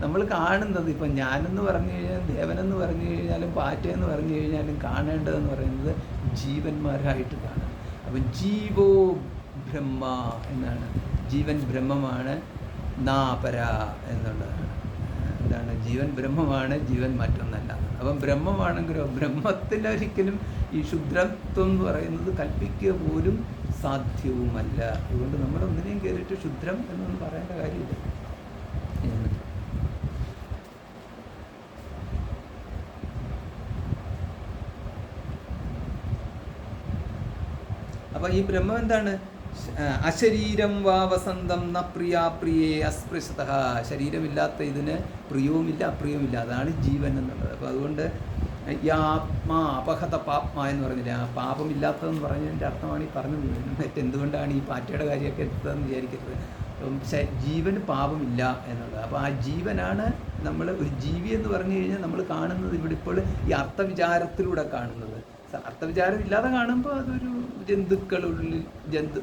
നമ്മൾ കാണുന്നത് ഇപ്പം ഞാനെന്ന് പറഞ്ഞു കഴിഞ്ഞാൽ, ദേവനെന്ന് പറഞ്ഞു കഴിഞ്ഞാലും പാറ്റയെന്ന് പറഞ്ഞു കഴിഞ്ഞാലും കാണേണ്ടതെന്ന് പറയുന്നത് ജീവന്മാരായിട്ട് കാണാം. അപ്പം ജീവോ ബ്രഹ്മ എന്നാണ്. ജീവൻ ബ്രഹ്മമാണ്, നാപര എന്നുള്ളതാണ്. ജീവൻ ബ്രഹ്മമാണ്, ജീവൻ മറ്റൊന്നല്ല. അപ്പം ബ്രഹ്മമാണെങ്കിലോ ബ്രഹ്മത്തിലൊരിക്കലും ഈ ക്ഷുദ്രത്വം എന്ന് പറയുന്നത് കൽപ്പിക്കുക പോലും സാധ്യവുമല്ല. അതുകൊണ്ട് നമ്മളൊന്നിനെയും കയറിയിട്ട് ക്ഷുദ്രം എന്നൊന്നും പറയേണ്ട കാര്യമില്ല. അപ്പം ഈ ബ്രഹ്മം എന്താണ്? അശരീരം വാ വസന്തം ന പ്രിയേ അസ്പൃശത. ശരീരമില്ലാത്ത ഇതിന് പ്രിയവുമില്ല അപ്രിയവുമില്ല. അതാണ് ജീവൻ എന്നുള്ളത്. അപ്പോൾ അതുകൊണ്ട് ഈ ആത്മാ അപഹത പാപ്മ എന്ന് പറഞ്ഞില്ല, ആ പാപമില്ലാത്തതെന്ന് പറഞ്ഞതിൻ്റെ അർത്ഥമാണ് ഈ പറഞ്ഞത്. മറ്റെന്തുകൊണ്ടാണ് ഈ പാറ്റയുടെ കാര്യമൊക്കെ എടുത്തതെന്ന് വിചാരിക്കരുത്. ജീവന് പാപമില്ല എന്നുള്ളത്. അപ്പോൾ ആ ജീവനാണ് നമ്മൾ ഒരു ജീവി എന്ന് പറഞ്ഞു കഴിഞ്ഞാൽ നമ്മൾ കാണുന്നത് ഇവിടെ ഇപ്പോൾ ഈ അർത്ഥവിചാരത്തിലൂടെ കാണുന്നത്. അർത്ഥവിചാരം ഇല്ലാതെ കാണുമ്പോൾ അതൊരു ജന്തുക്കളുള്ളിൽ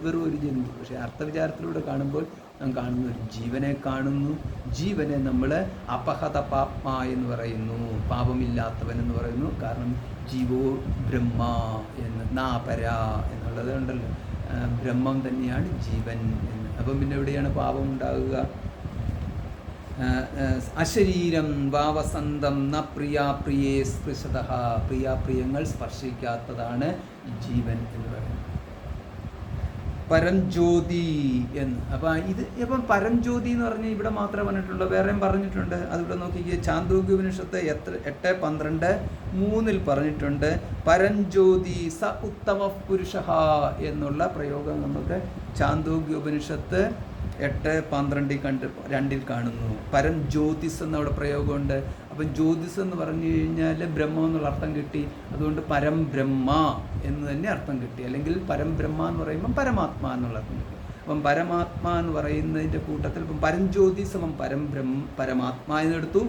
വെറും ഒരു ജന്തു. പക്ഷേ അർത്ഥവിചാരത്തിലൂടെ കാണുമ്പോൾ നാം കാണുന്ന ഒരു ജീവനെ കാണുന്നു. ജീവനെ നമ്മൾ അപഹത പാപ്മ എന്ന് പറയുന്നു, പാപമില്ലാത്തവൻ എന്ന് പറയുന്നു. കാരണം ജീവോ ബ്രഹ്മ എന്ന് നാപര എന്നുള്ളത് ഉണ്ടല്ലോ, ബ്രഹ്മം തന്നെയാണ് ജീവൻ എന്ന്. അപ്പം പിന്നെ എവിടെയാണ് പാപം ഉണ്ടാകുക? അശരീരം വാവസന്തം ന പ്രിയാപ്രിയേ സ്പൃശത, പ്രിയാപ്രിയങ്ങൾ സ്പർശിക്കാത്തതാണ് ജീവൻ എന്ന് പറയുന്നത്. പരംജ്യോതി എന്ന്. അപ്പം പരംജ്യോതി എന്ന് പറഞ്ഞാൽ ഇവിടെ മാത്രമേ പറഞ്ഞിട്ടുള്ളൂ, വേറെയും പറഞ്ഞിട്ടുണ്ട്. അതിവിടെ നോക്കിക്കേ, ചാന്തോഗ്യോപനിഷത്ത് 8:12-3 പറഞ്ഞിട്ടുണ്ട്. പരംജ്യോതി സ ഉത്തമ പുരുഷ എന്നുള്ള പ്രയോഗം നമുക്ക് ചാന്തോഗ്യോപനിഷത്ത് 8:12 കാണുന്നു. പരം ജ്യോതിസ് എന്നവിടെ പ്രയോഗമുണ്ട്. അപ്പം ജ്യോതിസ് എന്ന് പറഞ്ഞു കഴിഞ്ഞാൽ ബ്രഹ്മം എന്നുള്ള അർത്ഥം കിട്ടി. അതുകൊണ്ട് പരം ബ്രഹ്മ എന്ന് തന്നെ അർത്ഥം കിട്ടി. അല്ലെങ്കിൽ പരം ബ്രഹ്മ എന്ന് പറയുമ്പം പരമാത്മാ എന്നുള്ള അർത്ഥം കിട്ടി. അപ്പം പരമാത്മാ എന്ന് പറയുന്നതിൻ്റെ കൂട്ടത്തിൽ ഇപ്പം പരംജ്യോതി സമം പരമാത്മാ എന്നെടുത്തു.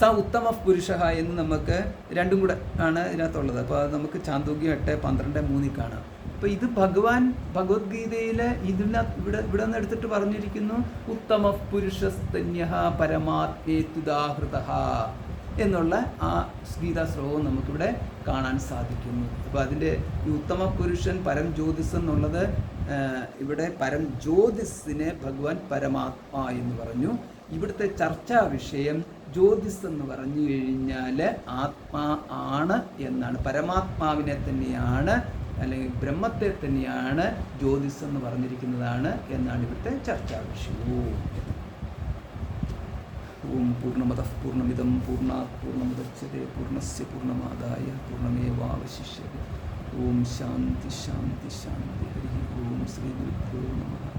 സ ഉത്തമ പുരുഷ എന്ന് നമുക്ക് രണ്ടും കൂടെ ആണ് ഇതിനകത്തുള്ളത്. അപ്പോൾ അത് നമുക്ക് ചാന്തോഗ്യം 8:12-3 കാണാം. അപ്പോൾ ഇത് ഭഗവത്ഗീതയിൽ ഇവിടെ നിന്ന് എടുത്തിട്ട് പറഞ്ഞിരിക്കുന്നു, ഉത്തമ പുരുഷസ്തന്യ പരമാത്മേതുദാഹൃത എന്നുള്ള ആ ഗീതാ ശ്ലോകം നമുക്കിവിടെ കാണാൻ സാധിക്കുന്നു. അപ്പോൾ അതിൻ്റെ ഈ ഉത്തമ പുരുഷൻ പരം ജ്യോതിസ് എന്നുള്ളത് ഇവിടെ പരം ജ്യോതിസിനെ ഭഗവാൻ പരമാത്മാ എന്ന് പറഞ്ഞു. ഇവിടുത്തെ ചർച്ചാ വിഷയം ജ്യോതിസ് എന്ന് പറഞ്ഞു കഴിഞ്ഞാൽ ആത്മാ ആണ് എന്നാണ്, പരമാത്മാവിനെ തന്നെയാണ് അല്ലെങ്കിൽ ബ്രഹ്മത്തെ തന്നെയാണ് ജ്യോതിസ് എന്ന് പറഞ്ഞിരിക്കുന്നതാണ് എന്നാണ് ഇവിടുത്തെ ചർച്ചാ വിഷയവും. ഓം പൂർണ്ണമതഃ പൂർണ്ണമിദം പൂർണ്ണാത് പൂർണ്ണമുദച്യതേ പൂർണ്ണസ്യ പൂർണ്ണമാദായ പൂർണ്ണമേവാവശിഷ്യതേ. ഓം ശാന്തി ശാന്തി ശാന്തി. ഹരി ഓം ശ്രീ ഗുരുഭ്യോ നമഃ.